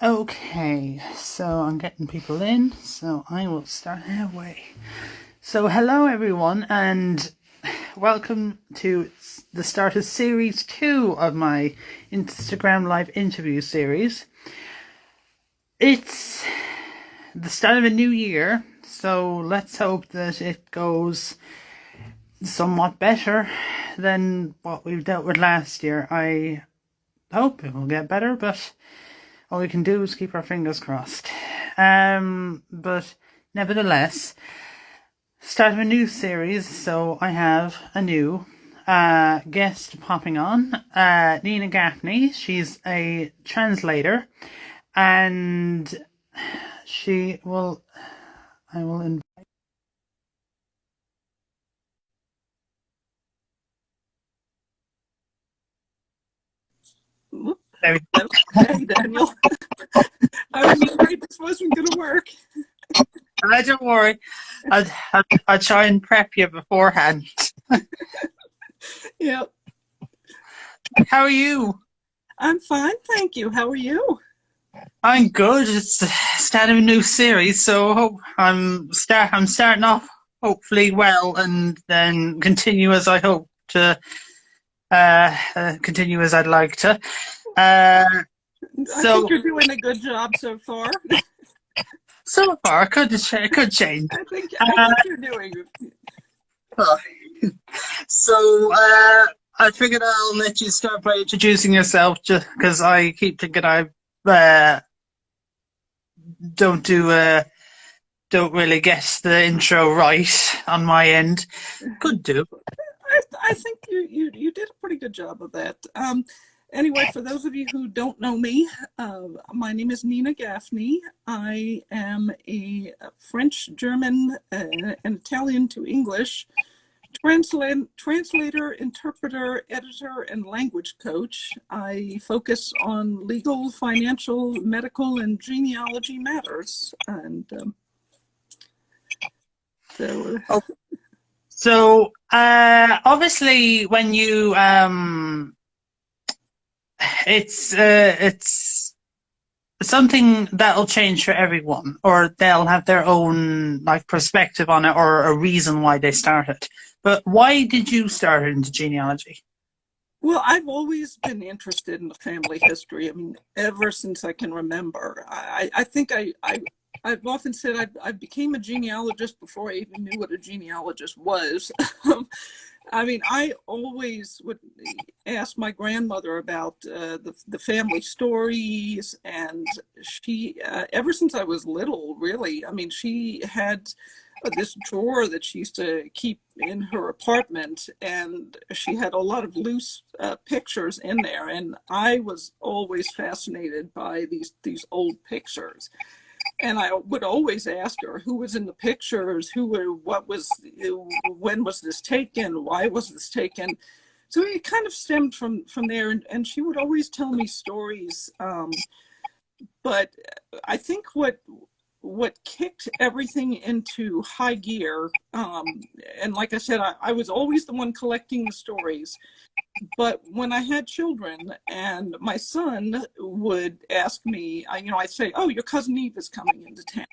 Okay, so I'm getting people in, so I will start away. So, hello everyone, and welcome to the start of series 2 of my Instagram live interview series. It's the start of a new year, so let's hope that it goes somewhat better than what we've dealt with last year. I hope it will get better, but all we can do is keep our fingers crossed. But nevertheless, start of a new series, so I have a new guest popping on, Nina Gafni. She's a translator, and I will invite. Whoop. Okay, Daniel. I was afraid this wasn't going to work. Don't worry, I'll try and prep you beforehand. Yep. How are you? I'm fine, thank you. How are you? I'm good. It's the start of a new series, so I'm starting off hopefully well, and then continue as I hope to continue as I'd like to. I think So you're doing a good job so far. so far, it could change. I think you're doing it. So I figured I'll let you start by introducing yourself, just because I keep thinking I don't do don't really get the intro right on my end. Could do. I think you did a pretty good job of that. Anyway, for those of you who don't know me, my name is Nina Gafni. I am a French, German, and Italian to English translator, interpreter, editor, and language coach. I focus on legal, financial, medical, and genealogy matters. And so, So obviously, when you it's something that'll change for everyone, or they'll have their own like perspective on it, or a reason why they started. But why did you start into genealogy? well, I've always been interested in the family history. I mean, ever since I can remember. I think I've often said I became a genealogist before I even knew what a genealogist was. I mean, I always would ask my grandmother about the family stories, and she, ever since I was little, really, I mean, she had this drawer that she used to keep in her apartment, and she had a lot of loose pictures in there, and I was always fascinated by these old pictures. And I would always ask her who was in the pictures, what was, when was this taken, why was this taken. So it kind of stemmed from there, and she would always tell me stories. But I think what kicked everything into high gear, and like I said, I was always the one collecting the stories. But when I had children and my son would ask me, I'd say, "Oh, your cousin Eve is coming into town."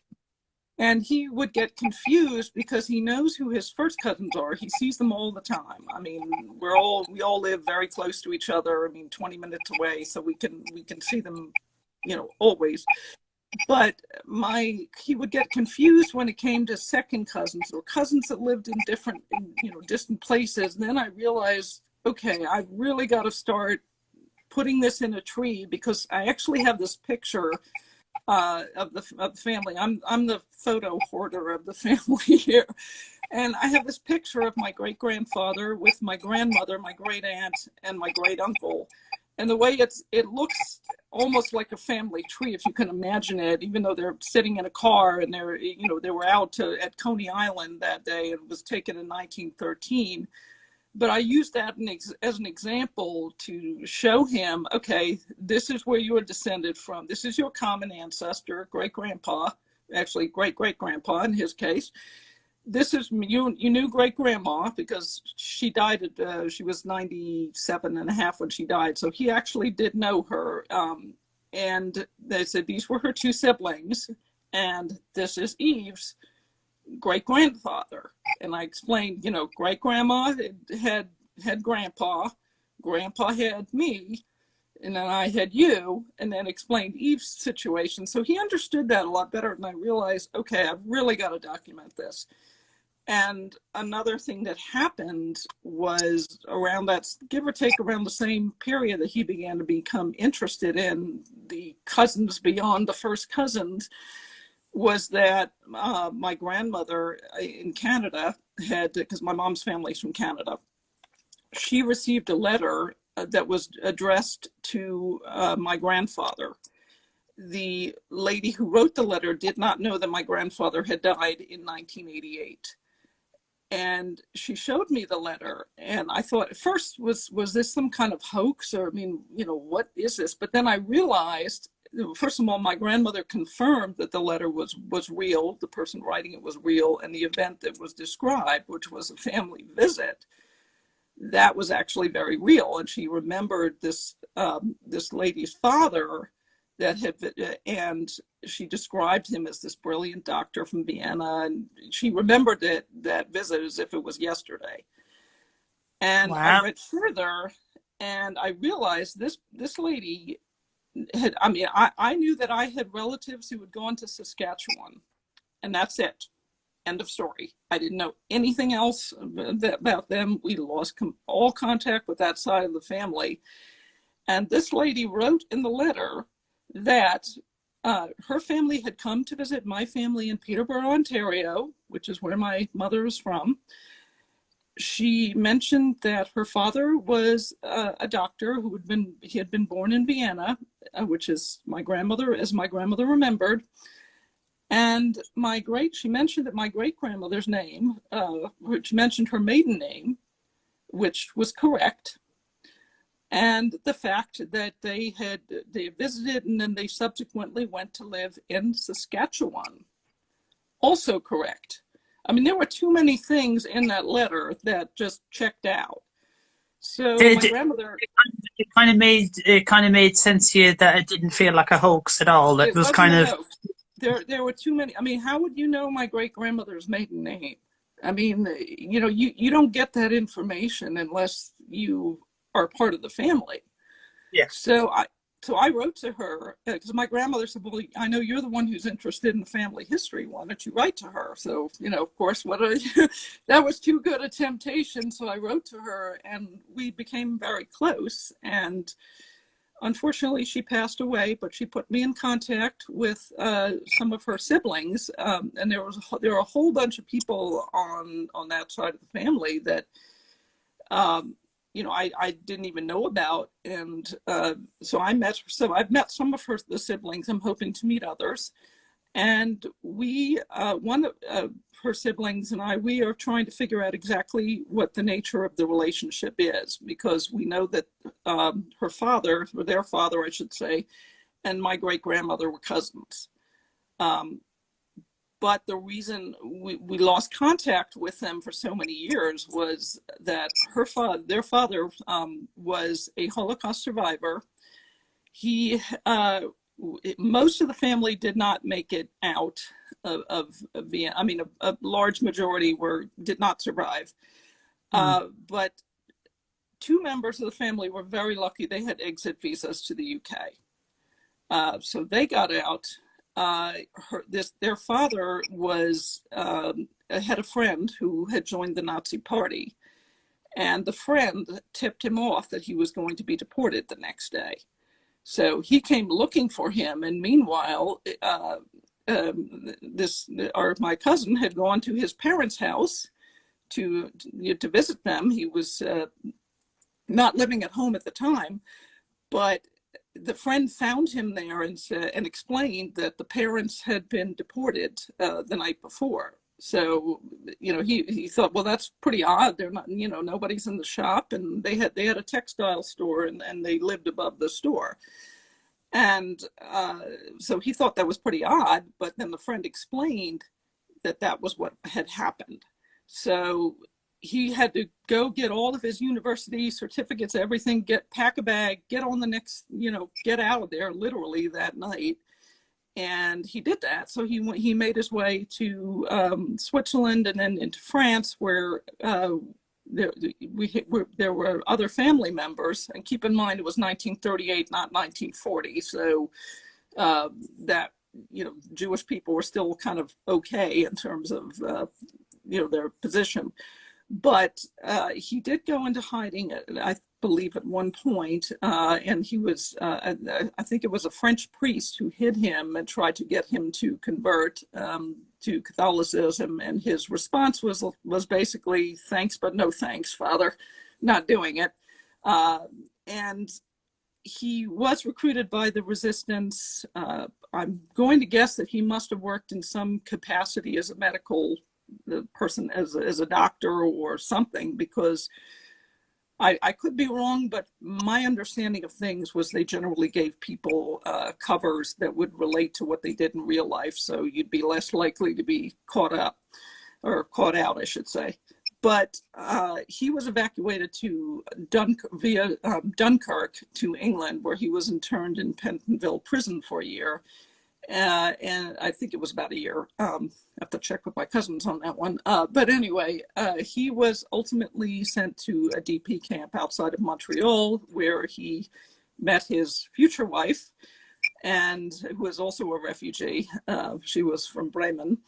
And he would get confused because he knows who his first cousins are. He sees them all the time. I mean, we all live very close to each other. I mean, 20 minutes away, so we can see them, always. But he would get confused when it came to second cousins or cousins that lived in distant places. And then I realized, okay, I've really got to start putting this in a tree, because I actually have this picture of the family. I'm the photo hoarder of the family here, and I have this picture of my great grandfather with my grandmother, my great aunt, and my great uncle. And the way it looks almost like a family tree, if you can imagine it, even though they're sitting in a car, and they were out at Coney Island that day. It was taken in 1913. But I used that as an example to show him, okay, this is where you are descended from. This is your common ancestor, great grandpa, actually great great grandpa in his case. This is you knew great grandma, because she died she was 97 and a half when she died. So he actually did know her. And they said these were her two siblings, and this is Eve's great grandfather. And I explained, great grandma had grandpa, grandpa had me, and then I had you, and then explained Eve's situation. So he understood that a lot better, and I realized, okay, I've really got to document this. And another thing that happened was around that, give or take around the same period that he began to become interested in the cousins beyond the first cousins, was that my grandmother in Canada had, because my mom's family's from Canada, she received a letter that was addressed to my grandfather. The lady who wrote the letter did not know that my grandfather had died in 1988. And she showed me the letter, and I thought at first, was this some kind of hoax? Or, I mean, what is this? But then I realized, first of all, my grandmother confirmed that the letter was real, the person writing it was real, and the event that was described, which was a family visit, that was actually very real. And she remembered this lady's father and she described him as this brilliant doctor from Vienna, and she remembered that visit as if it was yesterday. And wow. I read further, and I realized this lady had, I knew that I had relatives who had gone to Saskatchewan, and that's it. End of story. I didn't know anything else about them. We lost all contact with that side of the family. And this lady wrote in the letter that her family had come to visit my family in Peterborough, Ontario, which is where my mother is from. She mentioned that her father was a doctor who had been born in Vienna, which is my grandmother remembered. And she mentioned that my great grandmother's name, which mentioned her maiden name, which was correct. And the fact that they visited and then they subsequently went to live in Saskatchewan, also correct. I mean, there were too many things in that letter that just checked out. So my grandmother, it kind of made sense to you that it didn't feel like a hoax at all. It was kind of there were too many. I mean, how would you know my great grandmother's maiden name? I mean, you don't get that information unless you are part of the family. Yeah. So I wrote to her because my grandmother said, well, I know you're the one who's interested in the family history. Why don't you write to her? So, of course, that was too good a temptation. So I wrote to her, and we became very close. And unfortunately, she passed away, but she put me in contact with some of her siblings. And there were a whole bunch of people on that side of the family that I didn't even know about. And so I've met some of the siblings. I'm hoping to meet others. And one of her siblings and we are trying to figure out exactly what the nature of the relationship is, because we know that her father, or their father, I should say, and my great grandmother were cousins. But the reason we lost contact with them for so many years was that their father was a Holocaust survivor. Most of the family did not make it out of Vienna. I mean, a large majority did not survive. But two members of the family were very lucky. They had exit visas to the UK. So they got out. Their father had a friend who had joined the Nazi party, and the friend tipped him off that he was going to be deported the next day. So he came looking for him, and meanwhile, my cousin had gone to his parents' house to visit them. He was not living at home at the time, but the friend found him there and explained that the parents had been deported the night before. So, he thought, well, that's pretty odd. They're not, nobody's in the shop, and they had a textile store, and they lived above the store. And so he thought that was pretty odd, but then the friend explained that was what had happened. So he had to go get all of his university certificates, everything, pack a bag, get on the next, get out of there literally that night. And he did that. So he made his way to Switzerland and then into France, where there were other family members. And keep in mind, it was 1938, not 1940. So that, Jewish people were still kind of okay in terms of, their position. But he did go into hiding, I believe, at one point, and he was, I think it was a French priest who hid him and tried to get him to convert to Catholicism, and his response was basically, "Thanks, but no thanks, Father, not doing it." And he was recruited by the resistance. I'm going to guess that he must have worked in some capacity as a medical person, as a doctor or something, because I could be wrong, but my understanding of things was they generally gave people covers that would relate to what they did in real life, so you'd be less likely to be caught out, I should say. But he was evacuated to via Dunkirk to England, where he was interned in Pentonville prison for a year. And I think it was about a year. I have to check with my cousins on that one. But anyway, he was ultimately sent to a DP camp outside of Montreal, where he met his future wife, and who was also a refugee. She was from Bremen.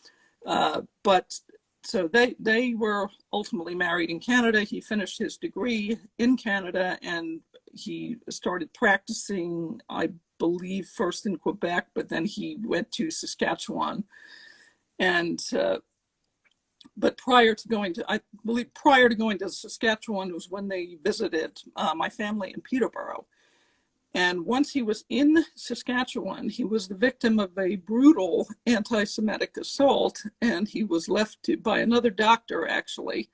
But so they were ultimately married in Canada. He finished his degree in Canada, and he started practicing, I believe, first in Quebec, but then he went to Saskatchewan. And but prior to going to Saskatchewan was when they visited my family in Peterborough. And once he was in Saskatchewan, he was the victim of a brutal anti-Semitic assault, and he was left by another doctor, actually,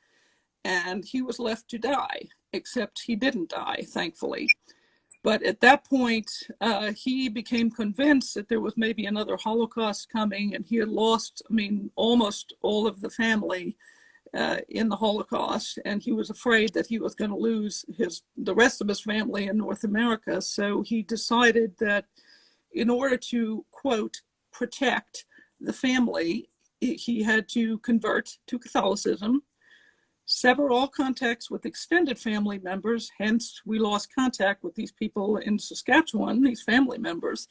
and he was left to die, except he didn't die, thankfully. But at that point, he became convinced that there was maybe another Holocaust coming, and he had lost, almost all of the family in the Holocaust, and he was afraid that he was going to lose the rest of his family in North America. So he decided that in order to, quote, protect the family, he had to convert to Catholicism, sever all contacts with extended family members. Hence, we lost contact with these people in Saskatchewan, these family members.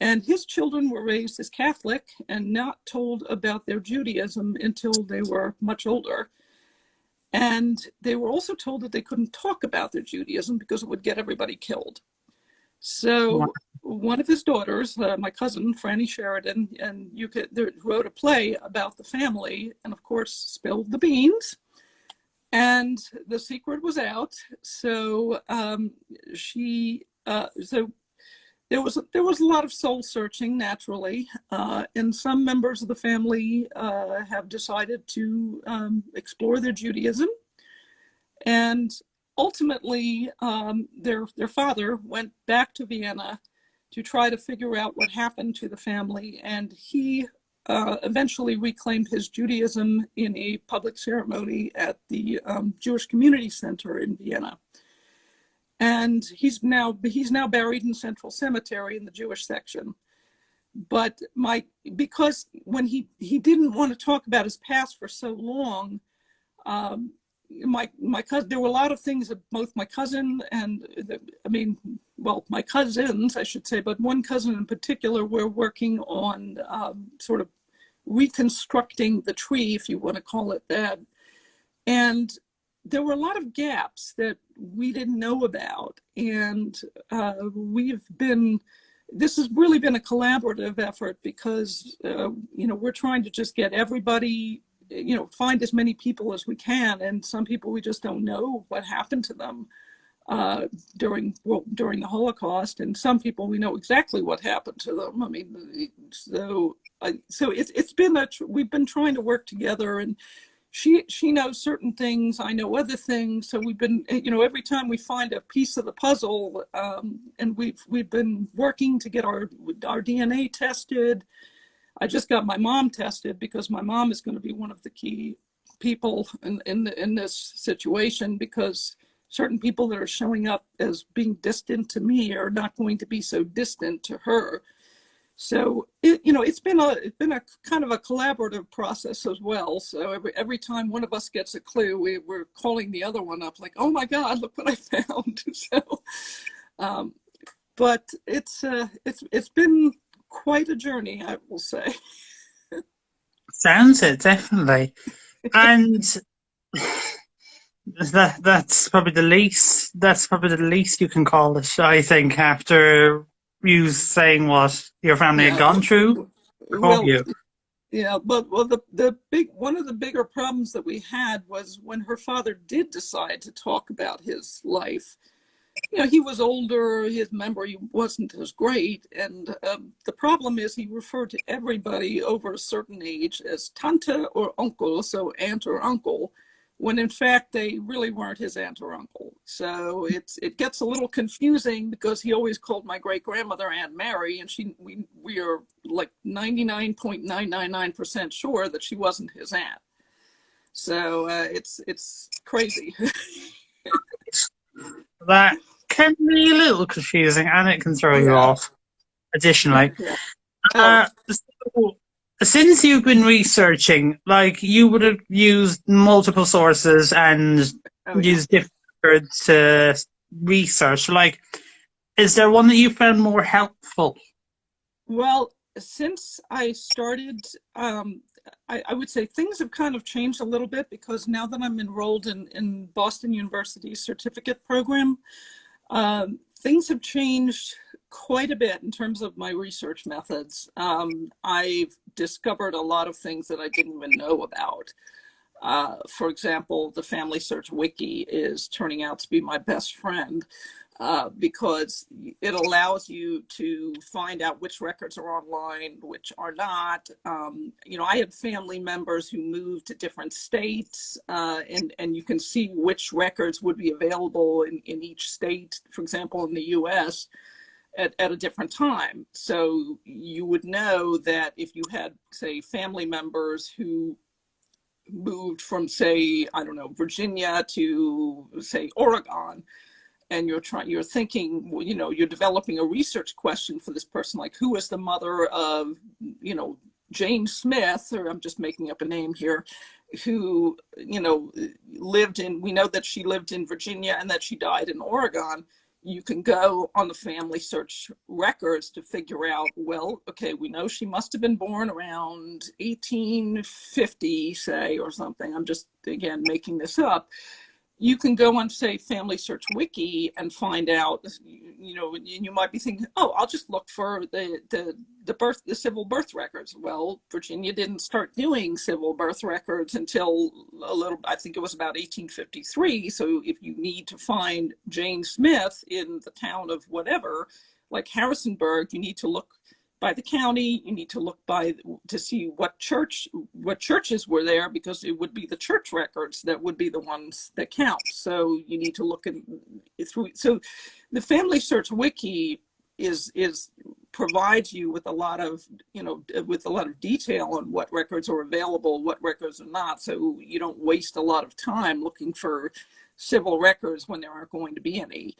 And his children were raised as Catholic and not told about their Judaism until they were much older. And they were also told that they couldn't talk about their Judaism because it would get everybody killed. So one of his daughters, my cousin, Franny Sheridan, wrote a play about the family, and of course spilled the beans. And the secret was out. So there was a lot of soul searching, naturally, and some members of the family have decided to explore their Judaism. And ultimately, their father went back to Vienna to try to figure out what happened to the family, and he eventually reclaimed his Judaism in a public ceremony at the Jewish Community Center in Vienna. And he's now buried in Central Cemetery in the Jewish section. But because when he didn't want to talk about his past for so long, my cousin, there were a lot of things that both my cousin and my cousins, I should say, but one cousin in particular, were working on sort of reconstructing the tree, if you want to call it that. And there were a lot of gaps that we didn't know about. And this has really been a collaborative effort, because, we're trying to just get everybody, find as many people as we can. And some people, we just don't know what happened to them during the Holocaust. And some people, we know exactly what happened to them. We've been trying to work together, and she knows certain things, I know other things. So we've been, every time we find a piece of the puzzle, and we've been working to get our DNA tested. I just got my mom tested, because my mom is going to be one of the key people in this situation, because certain people that are showing up as being distant to me are not going to be so distant to her. So it's been a kind of a collaborative process as well. So every time one of us gets a clue, we're calling the other one up, like, oh my God, look what I found. So, but it's been quite a journey, I will say. Sounds it, definitely. And that's probably the least you can call it, I think, after you saying what your family had Yeah. gone through for Well, you. yeah, but well, the big one of the bigger problems that we had was when her father did decide to talk about his life. He was older, his memory wasn't as great, and the problem is he referred to everybody over a certain age as tante or uncle, so aunt or uncle, when in fact they really weren't his aunt or uncle. So it gets a little confusing, because he always called my great grandmother Aunt Mary, and we are like 99.999% sure that she wasn't his aunt. So it's crazy. That can be a little confusing and it can throw you Yeah. off. Additionally, Yeah. Oh, so since you've been researching, like you would have used multiple sources and oh yeah. used different methods to research. Like, is there one that you found more helpful? Well, since I started, I would say things have kind of changed a little bit, because now that I'm enrolled in Boston University's certificate program, things have changed quite a bit in terms of my research methods. I've discovered a lot of things that I didn't even know about. For example, the Family Search Wiki is turning out to be my best friend, because it allows you to find out which records are online, which are not. I had family members who moved to different states, and you can see which records would be available in each state, for example, in the US. At a different time. So you would know that if you had, say, family members who moved from, say, I don't know, Virginia to, say, Oregon, and you're thinking, you're developing a research question for this person, like, who is the mother of, Jane Smith, or I'm just making up a name here, who, we know that she lived in Virginia and that she died in Oregon. You can go on the family search records to figure out, well, okay, we know she must have been born around 1850, say, or something. I'm just, again, making this up. You can go on, say, Family Search Wiki and find out, you might be thinking, oh, I'll just look for the civil birth records. Well, Virginia didn't start doing civil birth records until I think it was about 1853. So if you need to find Jane Smith in the town of whatever, like Harrisonburg, you need to look by the county. You need to look to see what churches were there, because it would be the church records that would be the ones that count. So you need to look through. So the Family Search Wiki provides you with a lot of detail on what records are available, what records are not. So you don't waste a lot of time looking for civil records when there aren't going to be any,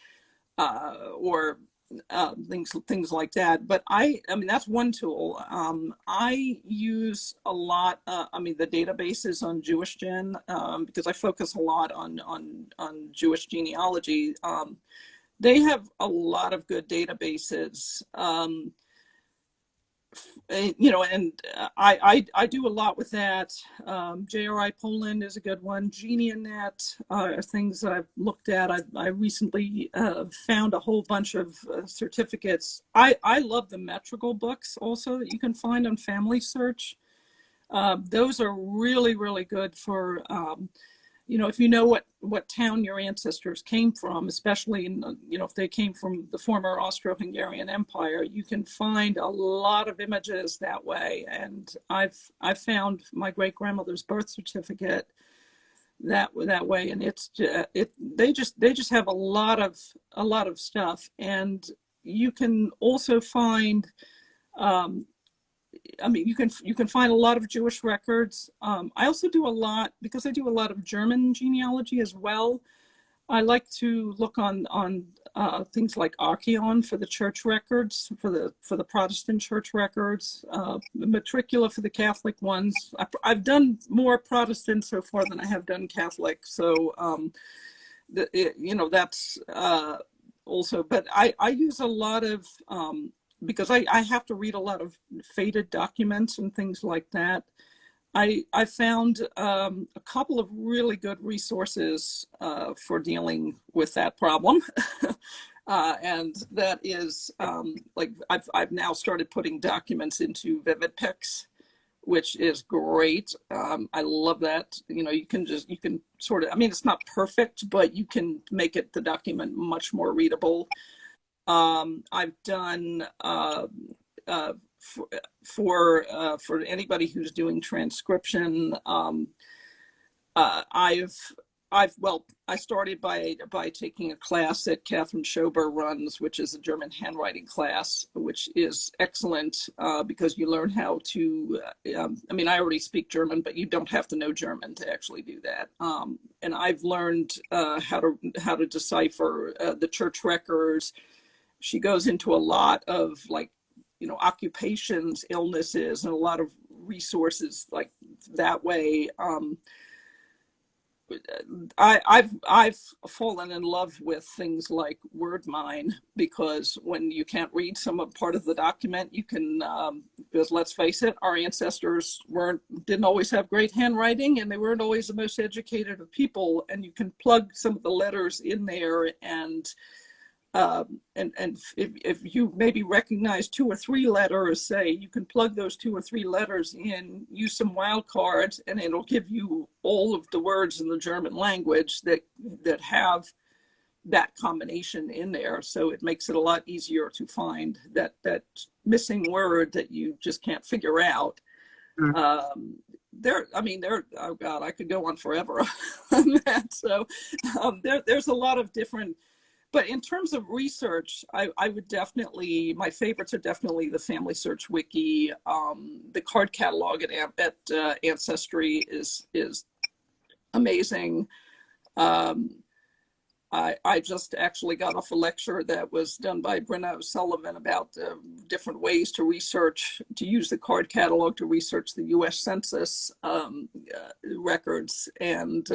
or things like that. But I mean, that's one tool. I use a lot. The databases on Jewish Gen, because I focus a lot on Jewish genealogy. They have a lot of good databases. And I do a lot with that. JRI Poland is a good one. GeniaNet are things that I've looked at. I recently found a whole bunch of certificates. I love the metrical books also that you can find on Family Search. Those are really, really good for if you know what town your ancestors came from, especially if they came from the former Austro-Hungarian Empire, you can find a lot of images that way. And I've found my great grandmother's birth certificate that way, and they just have a lot of stuff. And you can also find I mean, you can find a lot of Jewish records. I also do a lot, because I do a lot of German genealogy as well. I like to look on things like Archeon for the church records, for the Protestant church records, Matricula for the Catholic ones. I've done more Protestant so far than I have done Catholic, so that's also. But I use a lot of because I have to read a lot of faded documents and things like that. I found a couple of really good resources for dealing with that problem. And that is like I've now started putting documents into VividPix, which is great. I love that. You can sort of, I mean, it's not perfect, but you can make the document much more readable. I've done for anybody who's doing transcription. I started by taking a class that Catherine Schober runs, which is a German handwriting class, which is excellent because you learn how to. I mean, I already speak German, but you don't have to know German to actually do that. And I've learned how to decipher the church records. She goes into a lot of occupations, illnesses, and a lot of resources like that way. I've fallen in love with things like WordMine, because when you can't read part of the document, you can, because let's face it, our ancestors didn't always have great handwriting, and they weren't always the most educated of people, and you can plug some of the letters in there, and if you maybe recognize 2 or 3 letters, say, you can plug those 2 or 3 letters in, use some wildcards, and it'll give you all of the words in the German language that have that combination in there. So it makes it a lot easier to find that missing word that you just can't figure out. Oh God, I could go on forever on that. So there's a lot of different. But in terms of research, I would definitely, my favorites are definitely the Family Search Wiki. The card catalog at Ancestry is amazing. I just actually got off a lecture that was done by Brenna O'Sullivan about different ways to use the card catalog to research the U.S. Census records, and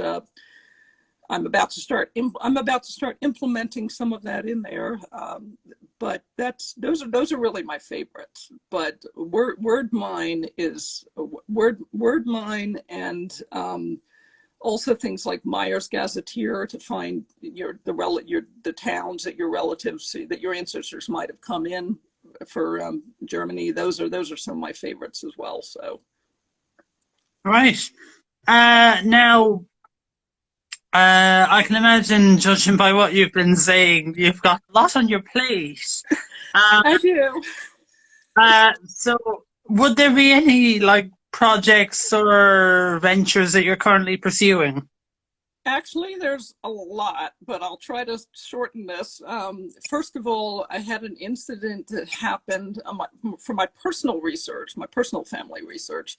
I'm about to start implementing some of that in there, but those are really my favorites. But WordMine and also things like Myers Gazetteer to find the towns that your relatives, that your ancestors might have come in for Germany. Those are some of my favorites as well. So, right now. I can imagine, judging by what you've been saying, you've got a lot on your plate. I do. So would there be any projects or ventures that you're currently pursuing? Actually, there's a lot, but I'll try to shorten this. First of all, I had an incident that happened for my personal research, my personal family research.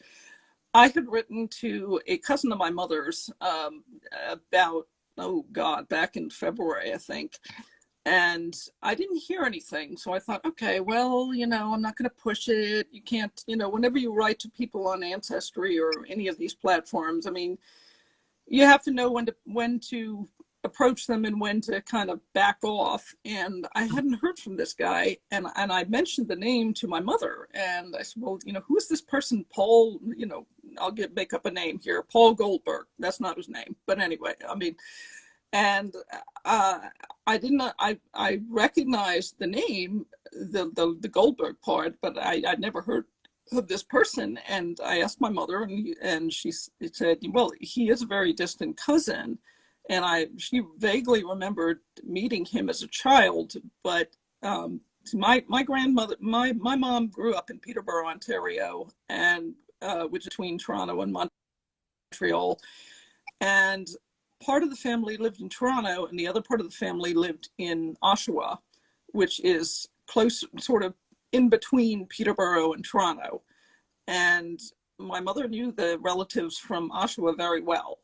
I had written to a cousin of my mother's about, back in February, I think. And I didn't hear anything. So I thought, okay, well, I'm not going to push it. You can't, whenever you write to people on Ancestry or any of these platforms, I mean, you have to know when to approach them and when to kind of back off. And I hadn't heard from this guy, and I mentioned the name to my mother, and I said, well, who is this person? Paul, I'll make up a name here, Paul Goldberg. That's not his name, but anyway, I mean, and I recognized the name, the Goldberg part, but I'd never heard of this person. And I asked my mother, and she said, well, he is a very distant cousin. And she vaguely remembered meeting him as a child, but my grandmother, my mom grew up in Peterborough, Ontario, and which is between Toronto and Montreal, and part of the family lived in Toronto, and the other part of the family lived in Oshawa, which is close, sort of in between Peterborough and Toronto. And my mother knew the relatives from Oshawa very well,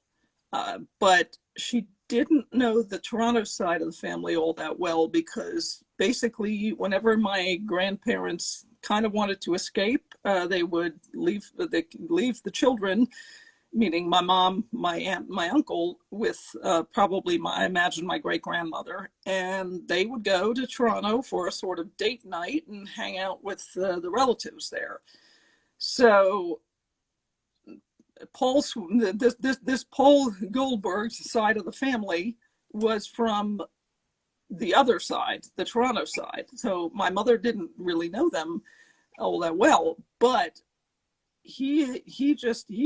but she didn't know the Toronto side of the family all that well, because basically whenever my grandparents kind of wanted to escape, they would leave the children, meaning my mom, my aunt, my uncle, with probably I imagine my great grandmother, and they would go to Toronto for a sort of date night and hang out with the relatives there. So this Paul Goldberg side of the family was from the other side, the Toronto side. So my mother didn't really know them all that well, but he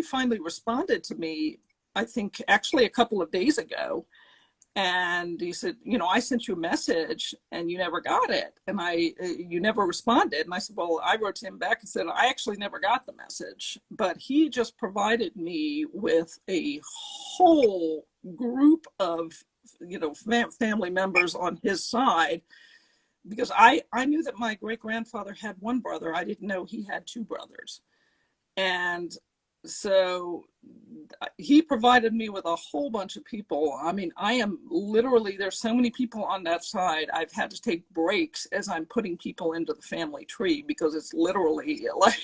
finally responded to me, I think actually a couple of days ago, and he said, I sent you a message and you never got it, and you never responded. And I said, well, I wrote to him back and said, I actually never got the message, but he just provided me with a whole group of family members on his side, because I knew that my great grandfather had one brother. I didn't know he had two brothers. And so he provided me with a whole bunch of people. I mean, I am literally, there's so many people on that side, I've had to take breaks as I'm putting people into the family tree, because it's literally like,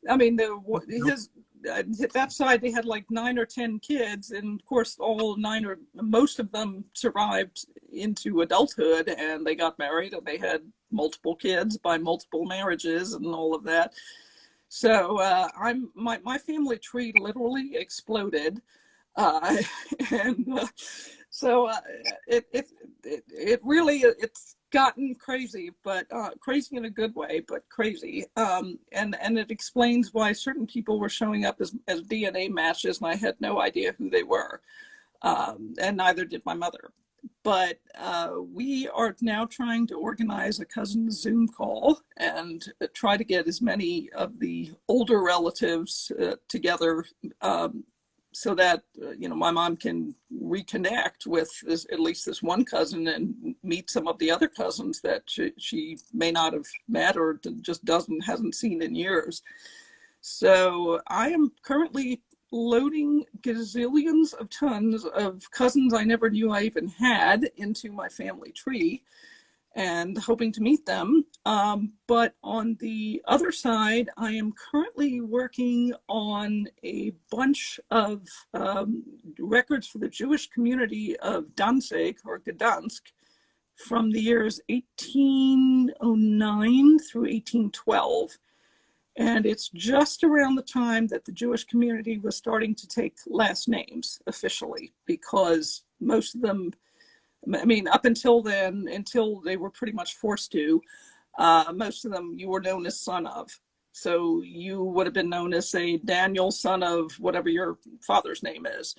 I mean, that side, they had like 9 or 10 kids, and of course all 9 or most of them survived into adulthood, and they got married and they had multiple kids by multiple marriages and all of that. So my family tree literally exploded, and so it really, it's gotten crazy, but crazy in a good way, but crazy. And it explains why certain people were showing up as DNA matches, and I had no idea who they were, and neither did my mother. But we are now trying to organize a cousin Zoom call and try to get as many of the older relatives together, so that my mom can reconnect with at least this one cousin and meet some of the other cousins that she may not have met or just hasn't seen in years. So I am currently loading gazillions of tons of cousins I never knew I even had into my family tree and hoping to meet them. But on the other side, I am currently working on a bunch of records for the Jewish community of Danzig, or Gdansk, from the years 1809 through 1812. And it's just around the time that the Jewish community was starting to take last names officially, because most of them, I mean, up until then, until they were pretty much forced to, most of them you were known as son of. So you would have been known as, say, Daniel, son of whatever your father's name is.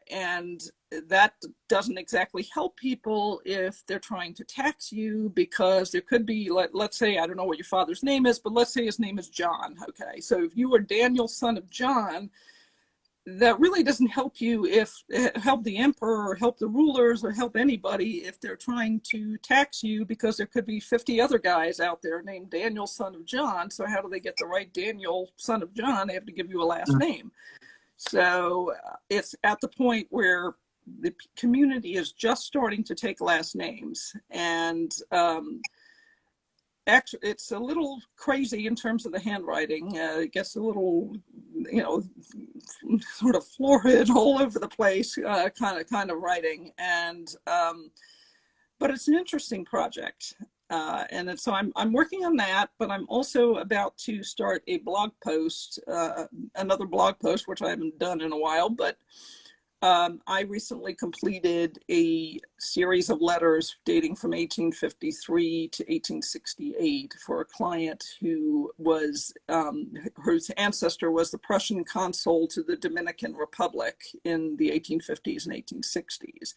And that doesn't exactly help people if they're trying to tax you, because there could be, let's say, I don't know what your father's name is, but let's say his name is John. Okay, so if you were Daniel, son of John, that really doesn't help you help the emperor or help the rulers or help anybody if they're trying to tax you, because there could be 50 other guys out there named Daniel, son of John. So how do they get the right Daniel, son of John? They have to give you a last name. So it's at the point where the community is just starting to take last names. And actually, it's a little crazy in terms of the handwriting. It gets a little, sort of florid all over the place, kind of writing. And but it's an interesting project. And so I'm working on that, but I'm also about to start a blog post, another blog post, which I haven't done in a while, but I recently completed a series of letters dating from 1853 to 1868 for a client who was, whose ancestor was the Prussian consul to the Dominican Republic in the 1850s and 1860s.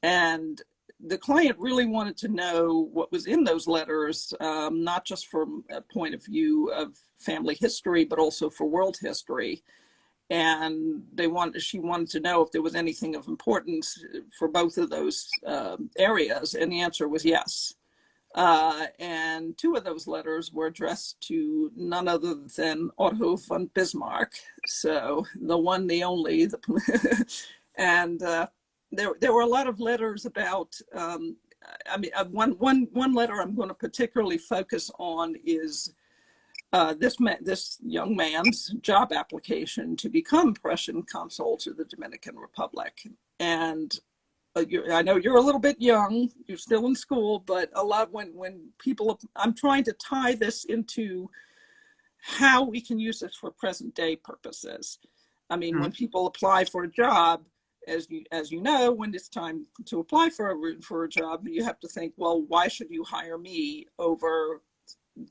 And the client really wanted to know what was in those letters, not just from a point of view of family history, but also for world history. And she wanted to know if there was anything of importance for both of those areas. And the answer was yes. And two of those letters were addressed to none other than Otto von Bismarck. So the one, the only, and there were a lot of letters about. I mean, one letter I'm going to particularly focus on is this young man's job application to become Prussian consul to the Dominican Republic. And I know you're a little bit young, you're still in school, but a lot when people, I'm trying to tie this into how we can use this for present day purposes. I mean, when people apply for a job, as you know, when it's time to apply for a job, you have to think, well, why should you hire me over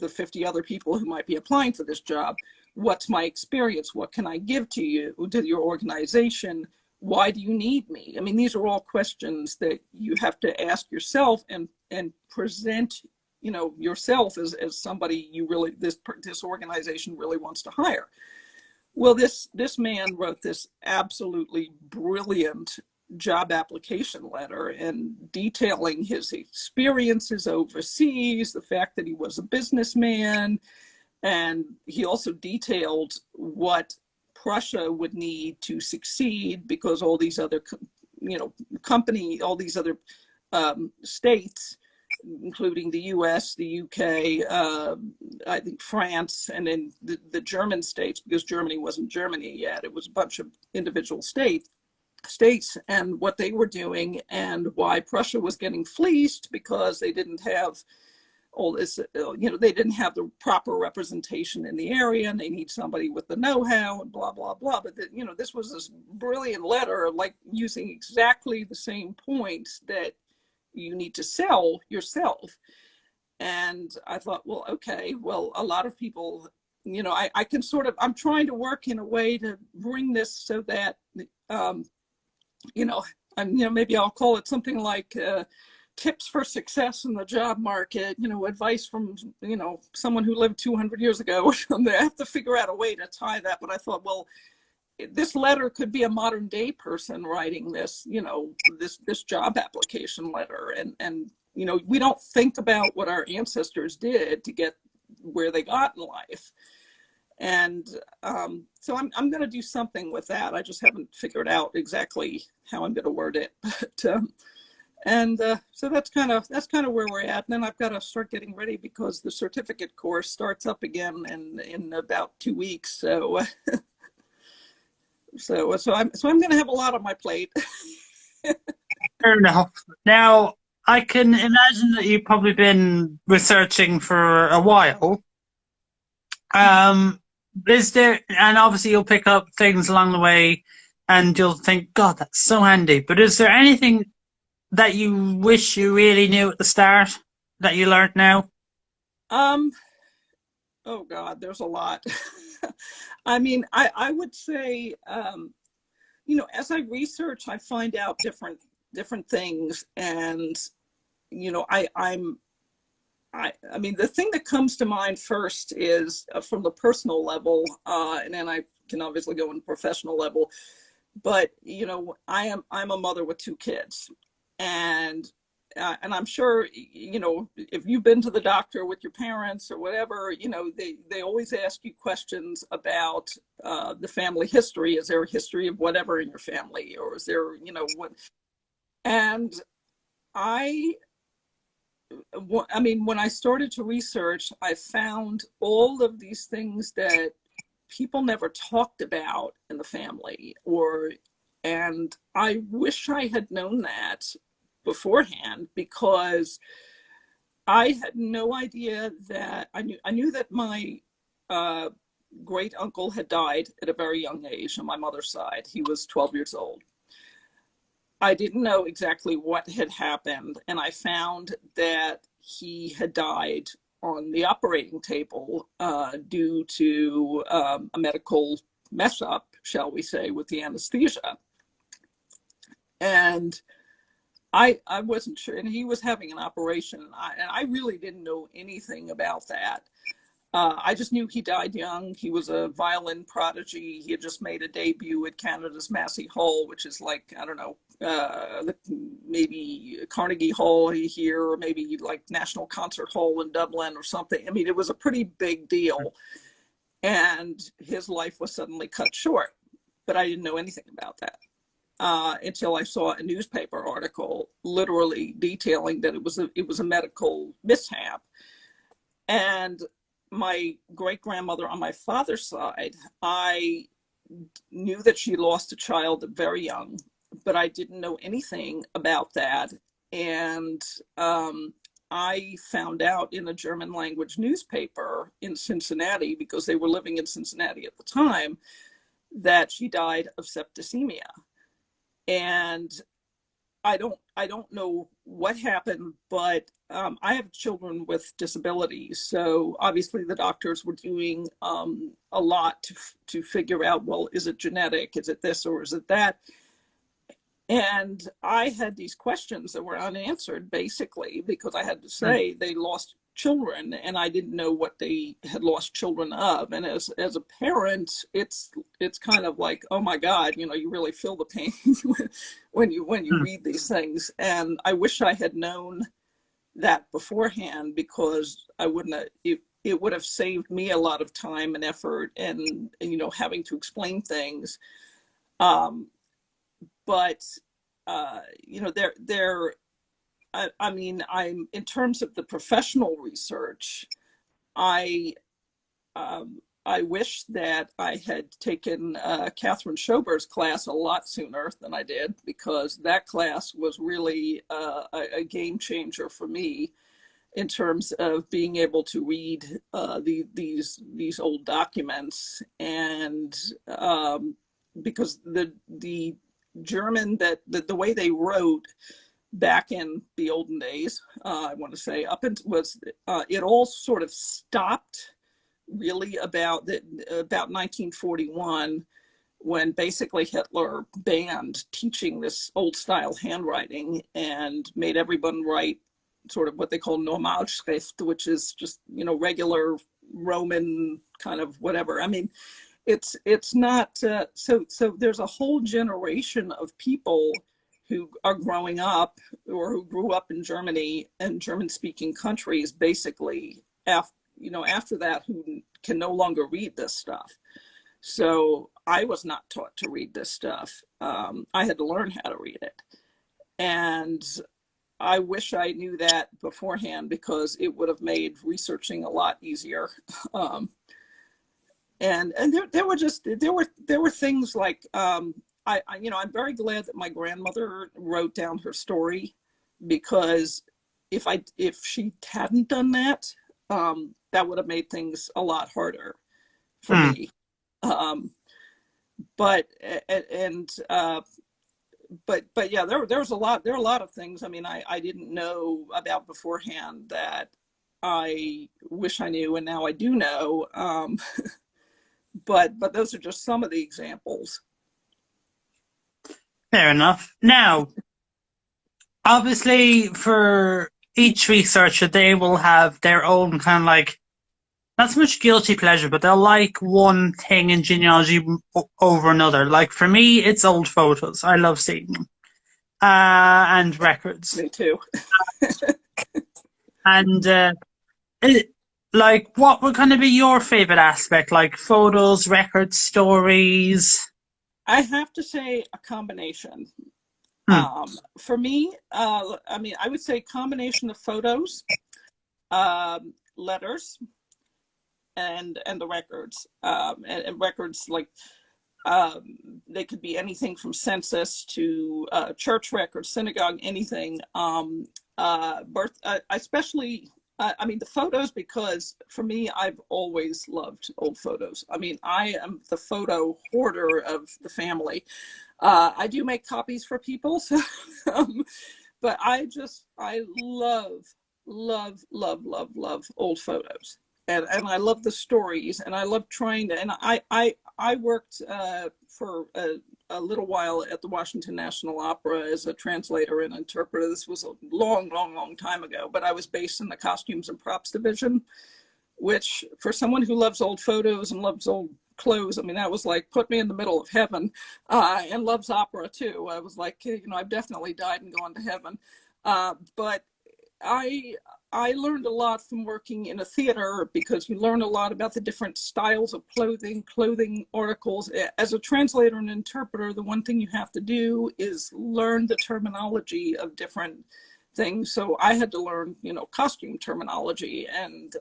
the 50 other people who might be applying for this job? What's my experience? What can I give to you, to your organization? Why do you need me? I mean, these are all questions that you have to ask yourself and present, you know, yourself as somebody you really, this organization really wants to hire. Well, this man wrote this absolutely brilliant job application letter and detailing his experiences overseas, the fact that he was a businessman, and he also detailed what Prussia would need to succeed, because all these other, all these other states, including the US, the UK, I think France, and then the German states, because Germany wasn't Germany yet. It was a bunch of individual states, and what they were doing, and why Prussia was getting fleeced, because they didn't have all this, they didn't have the proper representation in the area, and they need somebody with the know-how, and blah, blah, blah. But, this was this brilliant letter, like using exactly the same points that you need to sell yourself. And I thought, well, okay, well, a lot of people, I can sort of, I'm trying to work in a way to bring this so that, maybe I'll call it something like tips for success in the job market, advice from, someone who lived 200 years ago. I have to figure out a way to tie that. But I thought, well, this letter could be a modern day person writing this, this job application letter. And we don't think about what our ancestors did to get where they got in life. And so I'm going to do something with that. I just haven't figured out exactly how I'm going to word it. But so that's kind of where we're at. And then I've got to start getting ready, because the certificate course starts up again in about 2 weeks. So so I'm going to have a lot on my plate. Fair enough. Now, I can imagine that you've probably been researching for a while. Is there, and obviously you'll pick up things along the way and you'll think, God, that's so handy. But is there anything that you wish you really knew at the start that you learned now? Oh God, there's a lot. I mean, I would say, as I research, I find out different things. And, I mean, the thing that comes to mind first is from the personal level, and then I can obviously go on professional level. But I'm a mother with 2 kids, and I'm sure if you've been to the doctor with your parents or whatever, they always ask you questions about the family history. Is there a history of whatever in your family, or is there what? And I mean, when I started to research, I found all of these things that people never talked about in the family, and I wish I had known that beforehand, because I had no idea that I knew that my great uncle had died at a very young age on my mother's side. He was 12 years old. I didn't know exactly what had happened, and I found that he had died on the operating table due to a medical mess up, shall we say, with the anesthesia. And I wasn't sure, and he was having an operation, and I really didn't know anything about that. I just knew he died young. He was a violin prodigy. He had just made a debut at Canada's Massey Hall, which is like, I don't know, maybe Carnegie Hall here, or maybe like National Concert Hall in Dublin or something. I mean, it was a pretty big deal. And his life was suddenly cut short. But I didn't know anything about that until I saw a newspaper article literally detailing that it was a medical mishap. And my great grandmother on my father's side, I knew that she lost a child very young, but I didn't know anything about that. And I found out in a German language newspaper in Cincinnati, because they were living in Cincinnati at the time, that she died of septicemia. And I don't know what happened, but I have children with disabilities. So obviously the doctors were doing a lot to figure out, well, is it genetic? Is it this or is it that? And I had these questions that were unanswered, basically, because I had to say they lost children and I didn't know what they had lost children of. And as a parent, it's kind of like, oh my God, you know, you really feel the pain when you read these things. And I wish I had known that beforehand, because I wouldn't have, it would have saved me a lot of time and effort and you know, having to explain things. But you know, I mean, I'm in terms of the professional research, I wish that I had taken Catherine Schober's class a lot sooner than I did, because that class was really a game changer for me in terms of being able to read these old documents. And because the German, that the way they wrote back in the olden days, I want to say up into was it all sort of stopped really about 1941, when basically Hitler banned teaching this old style handwriting and made everyone write sort of what they call Normalschrift, which is just, you know, regular Roman kind of whatever. I mean, it's not so there's a whole generation of people who are growing up or who grew up in Germany and German speaking countries, basically after that, who can no longer read this stuff. So I was not taught to read this stuff. I had to learn how to read it. And I wish I knew that beforehand, because it would have made researching a lot easier. And there were things like you know, I'm very glad that my grandmother wrote down her story, because if she hadn't done that, that would have made things a lot harder for me. But yeah, there are a lot of things. I mean, I didn't know about beforehand that I wish I knew, and now I do know. But those are just some of the examples. Fair enough. Now, obviously, for each researcher, they will have their own kind of like, not so much guilty pleasure, but they'll like one thing in genealogy over another. Like for me, it's old photos. I love seeing them. And records. Me too. And like, what would kind of be your favorite aspect? Like photos, records, stories? I have to say a combination. For me, I mean, I would say combination of photos, letters, and the records, and records like they could be anything from census to church records, synagogue, anything. Especially, I mean, the photos, because for me, I've always loved old photos. I mean, I am the photo hoarder of the family. I do make copies for people, so, but I love old photos. And I love the stories, and I love trying to, and I worked for a little while at the Washington National Opera as a translator and interpreter. This was a long time ago, but I was based in the costumes and props division, which for someone who loves old photos and loves old clothes, I mean, that was like, put me in the middle of heaven, and loves opera too. I was like, I've definitely died and gone to heaven. But I I learned a lot from working in a theater, because you learn a lot about the different styles of clothing articles. As a translator and interpreter, the one thing you have to do is learn the terminology of different things. So I had to learn, costume terminology, and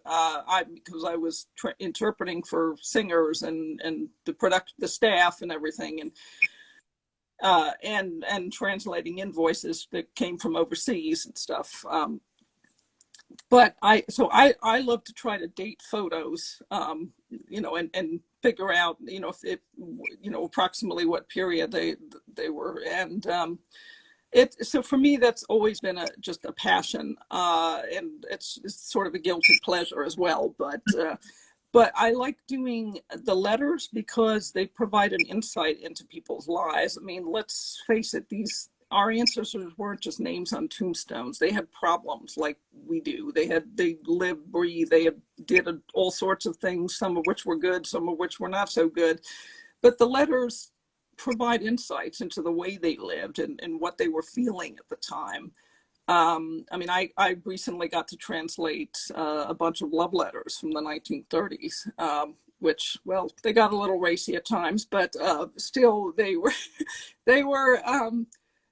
because I was interpreting for singers and the staff and everything, and translating invoices that came from overseas and stuff. But I love to try to date photos, and figure out, if approximately what period they were. And so for me, that's always been just a passion, and it's sort of a guilty pleasure as well. But I like doing the letters because they provide an insight into people's lives. I mean, let's face it, our ancestors weren't just names on tombstones. They had problems like we do. They lived, breathed, did all sorts of things, some of which were good, some of which were not so good. But the letters provide insights into the way they lived and what they were feeling at the time. I mean, I recently got to translate a bunch of love letters from the 1930s, which, well, they got a little racy at times, but still they were, they were,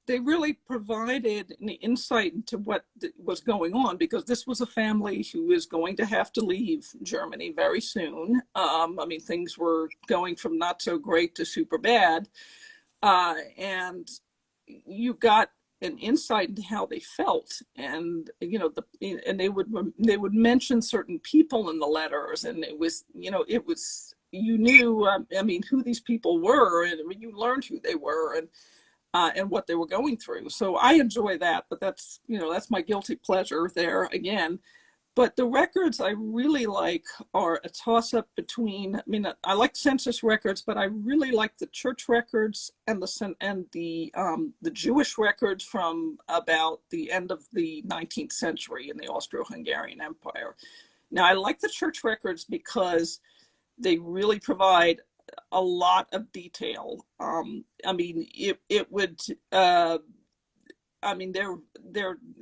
they really provided an insight into what was going on, because this was a family who is going to have to leave Germany very soon. I mean, things were going from not so great to super bad. And you got an insight into how they felt, and and they would mention certain people in the letters, and it was you knew, I mean, who these people were, and you learned who they were, and what they were going through. So I enjoy that, but that's my guilty pleasure there again. But the records I really like are a toss-up between, I mean, I like census records, but I really like the church records and the Jewish records from about the end of the 19th century in the Austro-Hungarian Empire. Now, I like the church records because they really provide a lot of detail. I mean, it would, I mean,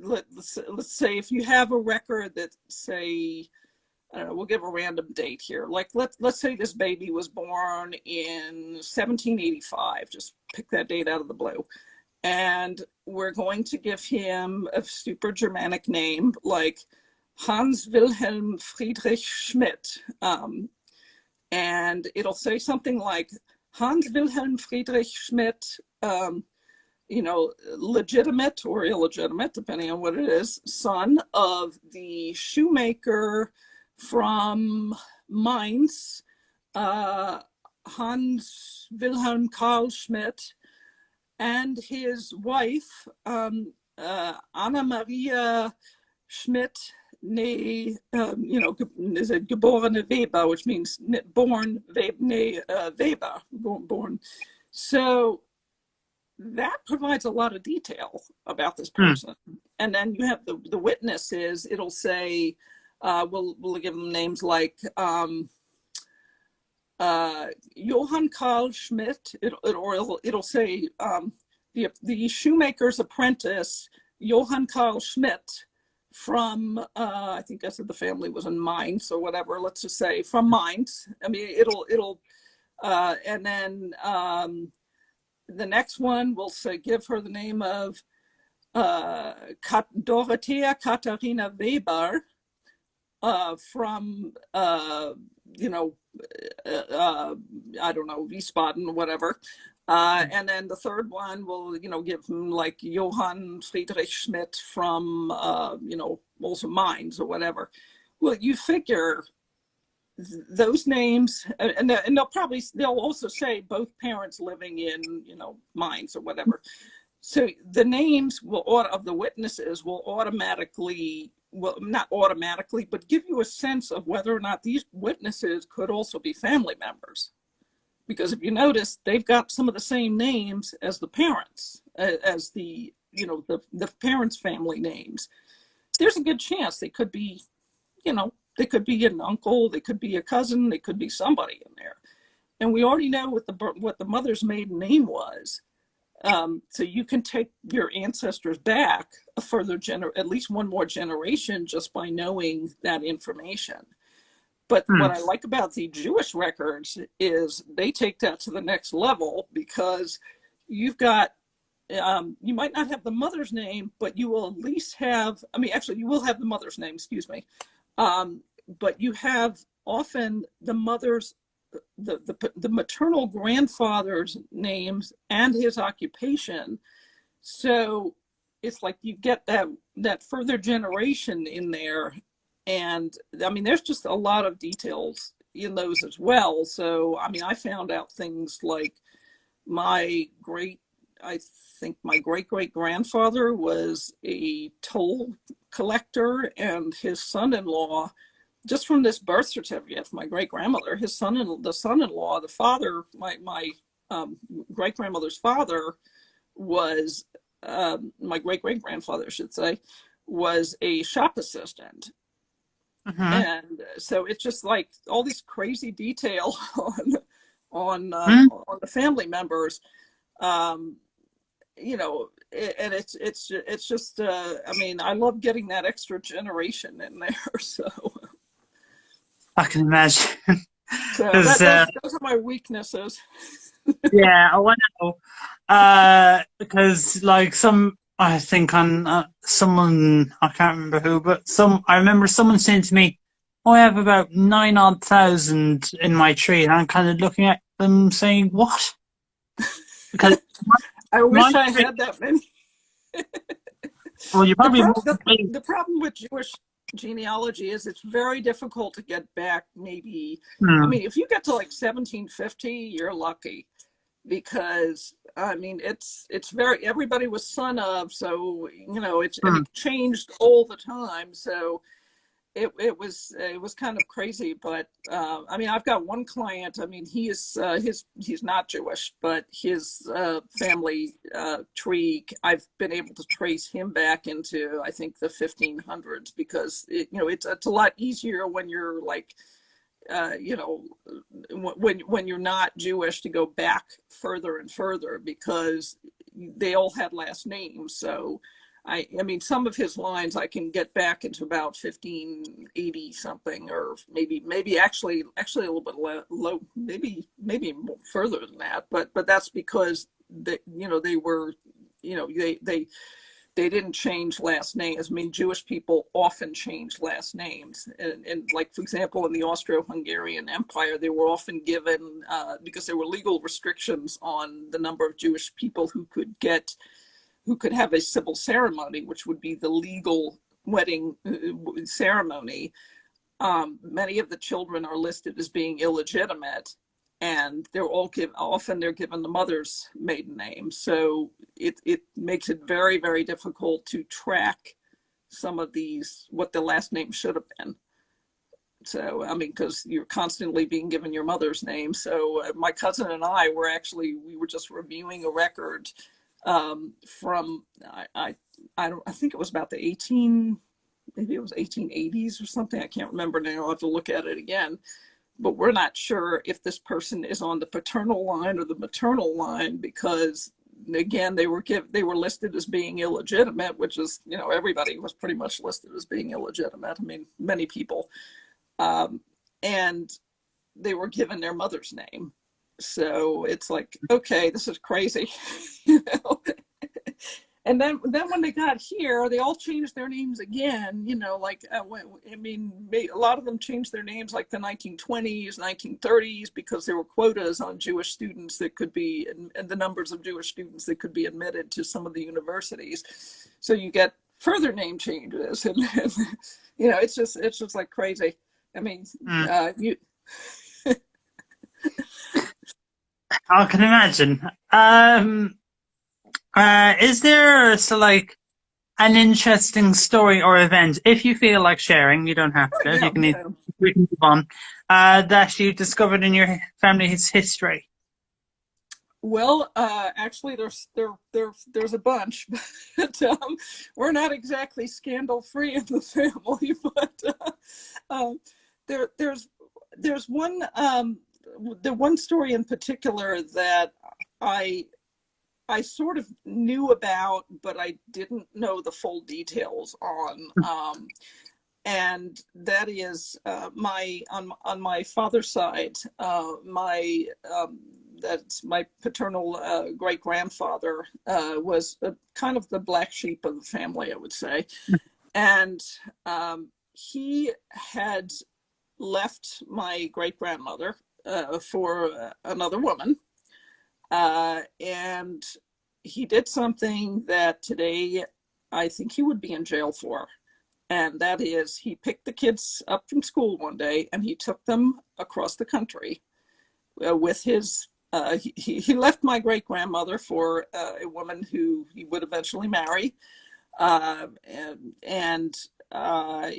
let's say if you have a record that, say, I don't know, we'll give a random date here. Like, let's say this baby was born in 1785, just pick that date out of the blue. And we're going to give him a super Germanic name, like Hans Wilhelm Friedrich Schmidt. And it'll say something like Hans Wilhelm Friedrich Schmidt, legitimate or illegitimate, depending on what it is, son of the shoemaker from Mainz, Hans Wilhelm Karl Schmidt, and his wife, Anna Maria Schmidt, is it geborene Weber, which means born Weber, born. So that provides a lot of detail about this person. And then you have the witnesses. It'll say, we'll give them names like Johann Karl Schmidt, it'll say the shoemaker's apprentice, Johann Karl Schmidt, from, I think I said the family was in Mainz or whatever, let's just say from Mainz. I mean, it'll and then the next one will say, give her the name of Dorothea Katharina Weber, from, I don't know, Wiesbaden or whatever. And then the third one will, give him like Johann Friedrich Schmidt from, also Mainz or whatever. Well, you figure those names, and they'll also say both parents living in, Mainz or whatever. So the names of the witnesses will automatically, well, not automatically, but give you a sense of whether or not these witnesses could also be family members. Because if you notice, they've got some of the same names as the parents, as the parents' family names. There's a good chance they could be, They could be an uncle, they could be a cousin, they could be somebody in there. And we already know what the mother's maiden name was. So you can take your ancestors back a further at least one more generation just by knowing that information. But what I like about the Jewish records is they take that to the next level, because you've got, you might not have the mother's name, but you will at least have, I mean, actually, you will have the mother's name, excuse me. But you have often the mother's, the maternal grandfather's names and his occupation. So it's like you get that further generation in there. And I mean, there's just a lot of details in those as well. So, I mean, I found out things like I think my great great grandfather was a toll collector, and his son-in-law, just from this birth certificate, my great grandmother, the son-in-law, the father, my great grandmother's father was, my great great grandfather, I should say, was a shop assistant. And so it's just like all these crazy detail on the family members, you know, and it's just I mean, I love getting that extra generation in there. So I can imagine. So those are my weaknesses. Yeah, I want to know, because like I think on someone, I can't remember who, but I remember someone saying to me, "Oh, I have about 9,000 in my tree," and I'm kind of looking at them saying, "What?" Because I wish I had that many. Well, you probably the problem with Jewish genealogy is it's very difficult to get back. Maybe I mean, if you get to like 1750, you're lucky, because I mean it's very, everybody was son of, so you know and it changed all the time. So it was kind of crazy. But I mean, I've got one client, I mean, he's not Jewish, but his family tree, I've been able to trace him back into, I think, the 1500s, because it's a lot easier when you're like when you're not Jewish to go back further and further, because they all had last names. So I mean, some of his lines I can get back into about 1580 something, or maybe actually a little bit low, maybe further than that. But that's because they were, they didn't change last names. I mean, Jewish people often change last names, and like, for example, in the Austro-Hungarian Empire, they were often given, because there were legal restrictions on the number of Jewish people who could have a civil ceremony, which would be the legal wedding ceremony. Many of the children are listed as being illegitimate, and they're often given the mother's maiden name. So it makes it very, very difficult to track some of these, what the last name should have been. So, I mean, because you're constantly being given your mother's name. So my cousin and I we were just reviewing a record from, I think it was about maybe it was 1880s or something. I can't remember now. I'll have to look at it again. But we're not sure if this person is on the paternal line or the maternal line, because again, they were listed as being illegitimate, which is, everybody was pretty much listed as being illegitimate. I mean, many people, and they were given their mother's name. So it's like, okay, this is crazy, And then when they got here, they all changed their names again. Like I mean, a lot of them changed their names like the 1920s, 1930s, because there were quotas on Jewish students that could be, and the numbers of Jewish students that could be admitted to some of the universities. So you get further name changes, and it's just like crazy. I mean, you. I can imagine. Is there like an interesting story or event, if you feel like sharing? You don't have to. Yeah, we can move on. That you discovered in your family's history. Well, actually, there's a bunch, but we're not exactly scandal free in the family. But um, there there's one the one story in particular that I I sort of knew about, but I didn't know the full details on. And that is my on my father's side, my that's my paternal great grandfather was kind of the black sheep of the family, I would say, and he had left my great grandmother for another woman, and he did something that today I think he would be in jail for. And that is, he picked the kids up from school one day and he took them across the country with his. He left my great grandmother for a woman who he would eventually marry, and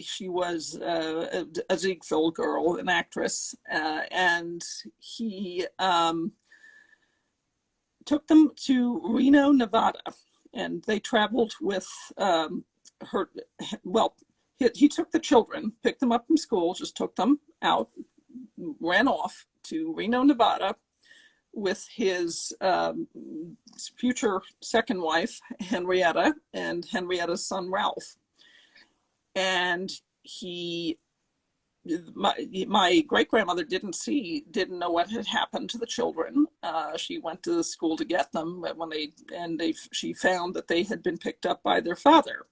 she was a Ziegfeld girl, an actress, and he took them to Reno, Nevada, and they traveled with her. Well, he took the children, picked them up from school, just took them out, ran off to Reno, Nevada, with his future second wife, Henrietta, and Henrietta's son, Ralph. And my great grandmother didn't know what had happened to the children. She went to the school to get them she found that they had been picked up by their father,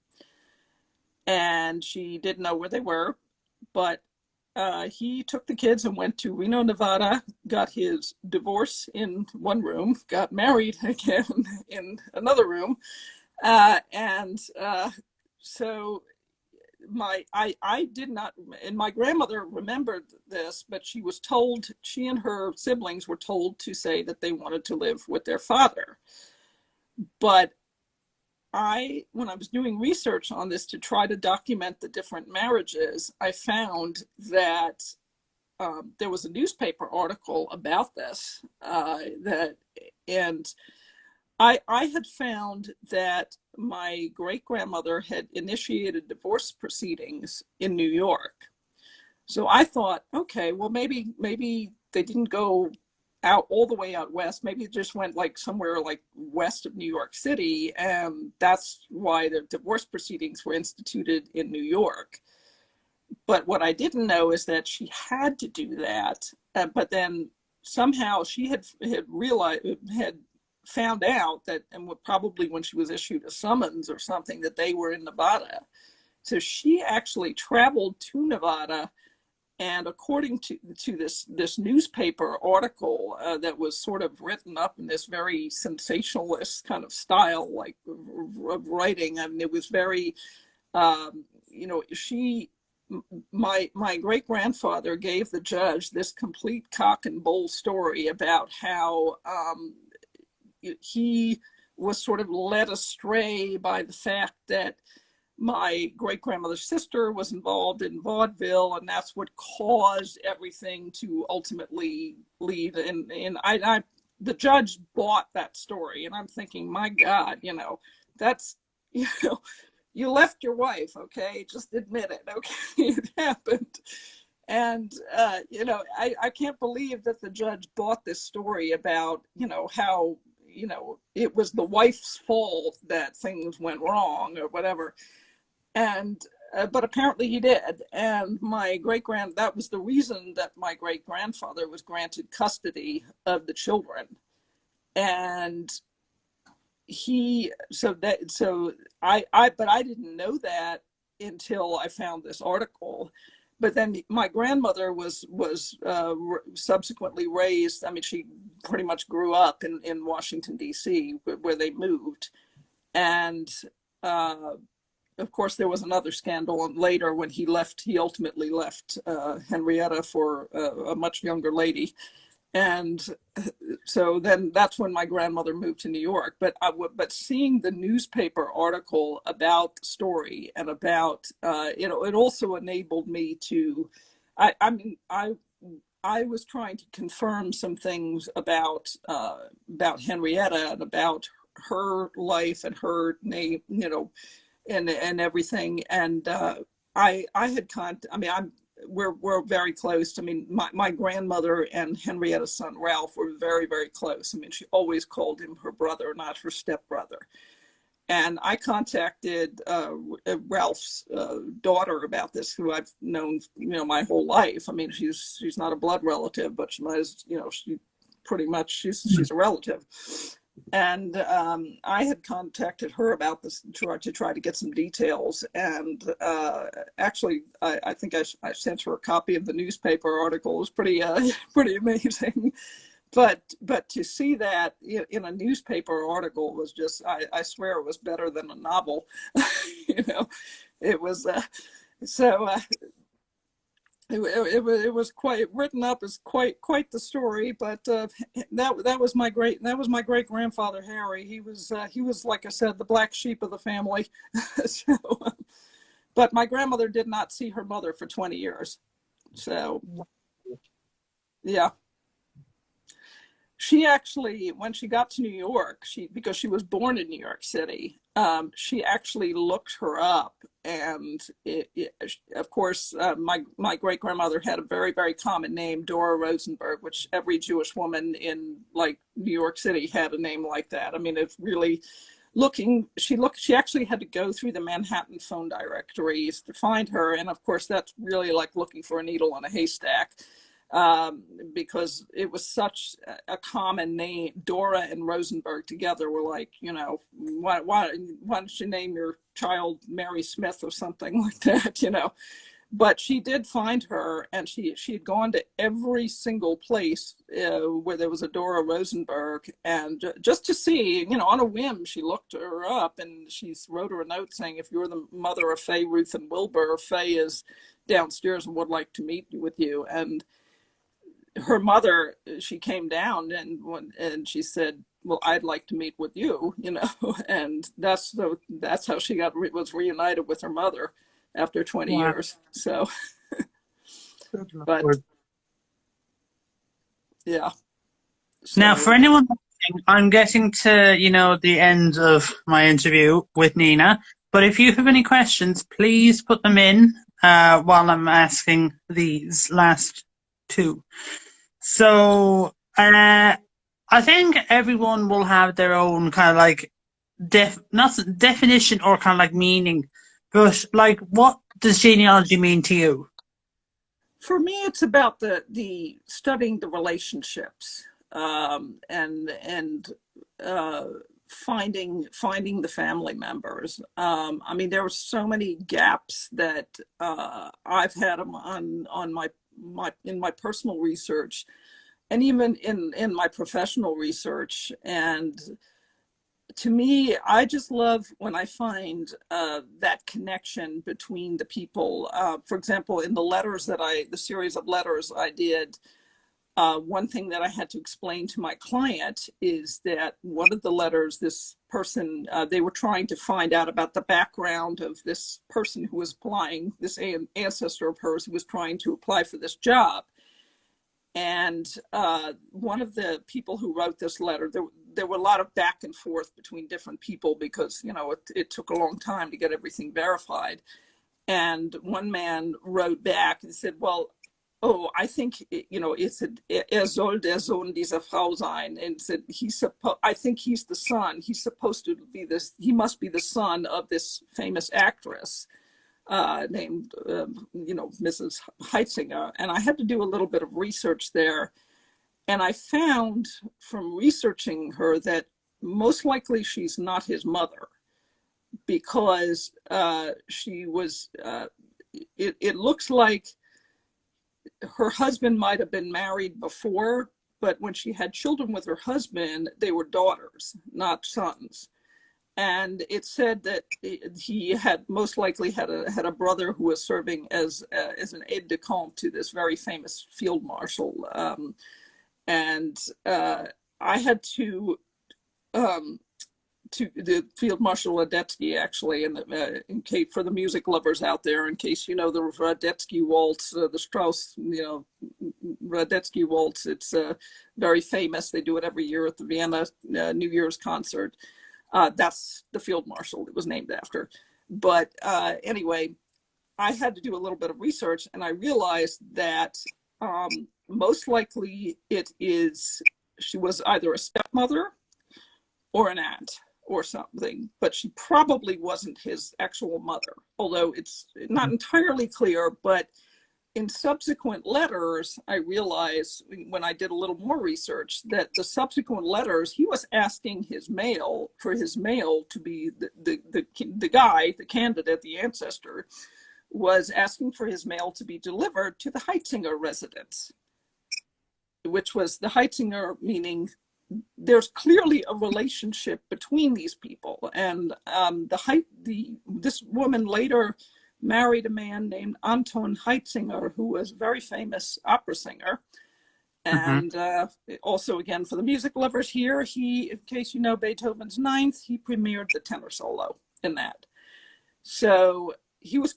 and she didn't know where they were. But he took the kids and went to Reno, Nevada, got his divorce in one room, got married again in another room, and so I did not, and my grandmother remembered this, but she and her siblings were told to say that they wanted to live with their father. But when I was doing research on this to try to document the different marriages, I found that there was a newspaper article about this, and I had found that my great grandmother had initiated divorce proceedings in New York. So I thought, okay, well, maybe they didn't go out all the way out west. Maybe it just went like somewhere like west of New York City, and that's why the divorce proceedings were instituted in New York. But what I didn't know is that she had to do that, but then somehow she had realized had found out that, and probably when she was issued a summons or something, that they were in Nevada. So she actually traveled to Nevada, and according to this newspaper article that was sort of written up in this very sensationalist kind of style, like of writing, I mean, it was very, she. My great grandfather gave the judge this complete cock and bull story about how he was sort of led astray by the fact that my great grandmother's sister was involved in vaudeville, and that's what caused everything to ultimately lead. And the judge bought that story, and I'm thinking, my God, that's you left your wife, okay? Just admit it, okay? It happened. And I can't believe that the judge bought this story about how it was the wife's fault that things went wrong or whatever. And but apparently he did. And that was the reason that my great grandfather was granted custody of the children. And but I didn't know that until I found this article. But then my grandmother was subsequently raised. I mean, she pretty much grew up in Washington, D.C., where they moved. And of course, there was another scandal later when he ultimately left Henrietta for a much younger lady. And so then that's when my grandmother moved to New York. But seeing the newspaper article about the story and about it also enabled me to. I I was trying to confirm some things about Henrietta and about her life and her name, and everything. And I had I mean, we're very close. I mean, my grandmother and Henrietta's son Ralph were very, very close. I mean, she always called him her brother, not her stepbrother. And I contacted Ralph's daughter about this, who I've known, my whole life. I mean, she's not a blood relative, but she might, she pretty much she's a relative. And I had contacted her about this to try to get some details. And actually, I think I sent her a copy of the newspaper article. It was pretty pretty amazing. But to see that in a newspaper article was just, I swear it was better than a novel. It was so it was quite written up as quite the story. But that was my great grandfather Harry. He was like I said, the black sheep of the family. So, but my grandmother did not see her mother for 20 years. So yeah. She actually, when she got to New York, because she was born in New York City, she actually looked her up. And of course, my great grandmother had a very, very common name, Dora Rosenberg, which every Jewish woman in like New York City had a name like that. I mean, it's really she actually had to go through the Manhattan phone directories to find her. And of course, that's really like looking for a needle in a haystack. Because it was such a common name. Dora and Rosenberg together were like, why don't you name your child Mary Smith or something like that, But she did find her, and she had gone to every single place where there was a Dora Rosenberg, and just to see, on a whim, she looked her up, and she wrote her a note saying, if you're the mother of Faye, Ruth, and Wilbur, Faye is downstairs and would like to meet with you. And her mother, she came down and she said, well, I'd like to meet with you, and that's how she was reunited with her mother after 20 Wow. years. So, but yeah. So, Now, for anyone listening, I'm getting to, the end of my interview with Nina. But if you have any questions, please put them in while I'm asking these last two. So, I think everyone will have their own kind of like not definition or kind of like meaning, but like, what does genealogy mean to you? for me, it's about the studying the relationships, and finding the family members. I mean, there were so many gaps that I've had on my personal research, and even in my professional research. And to me, I just love when I find that connection between the people. For example, in the series of letters I did, one thing that I had to explain to my client is that one of the letters, this person, they were trying to find out about the background of this person who was applying, this ancestor of hers who was trying to apply for this job. And one of the people who wrote this letter, there were a lot of back and forth between different people because, it took a long time to get everything verified. And one man wrote back and said, well, I think, soll der Sohn dieser Frau sein. And said, I think he's the son. He's supposed to be he must be the son of this famous actress named, Mrs. Heitzinger. And I had to do a little bit of research there. And I found from researching her that most likely she's not his mother, because she was, it looks like her husband might have been married before, but when she had children with her husband, they were daughters, not sons. And it said that he had most likely had a brother who was serving as an aide de camp to this very famous field marshal. And I had to to the Field Marshal Radetzky, actually, and in case for the music lovers out there, in case you know the Radetzky waltz, the Strauss, Radetzky waltz. It's very famous. They do it every year at the Vienna New Year's concert. That's the Field Marshal it was named after. But anyway, I had to do a little bit of research, and I realized that most likely she was either a stepmother or an aunt or something, but she probably wasn't his actual mother, although it's not entirely clear. But in subsequent letters, I realized when I did a little more research that the subsequent letters, he was asking for his male to be the guy, the candidate, the ancestor, was asking for his mail to be delivered to the Heitzinger residence, which was the Heitzinger, meaning there's clearly a relationship between these people. And this woman later married a man named Anton Heitzinger, who was a very famous opera singer. And also, again, for the music lovers here, in case you know Beethoven's Ninth, he premiered the tenor solo in that. So he's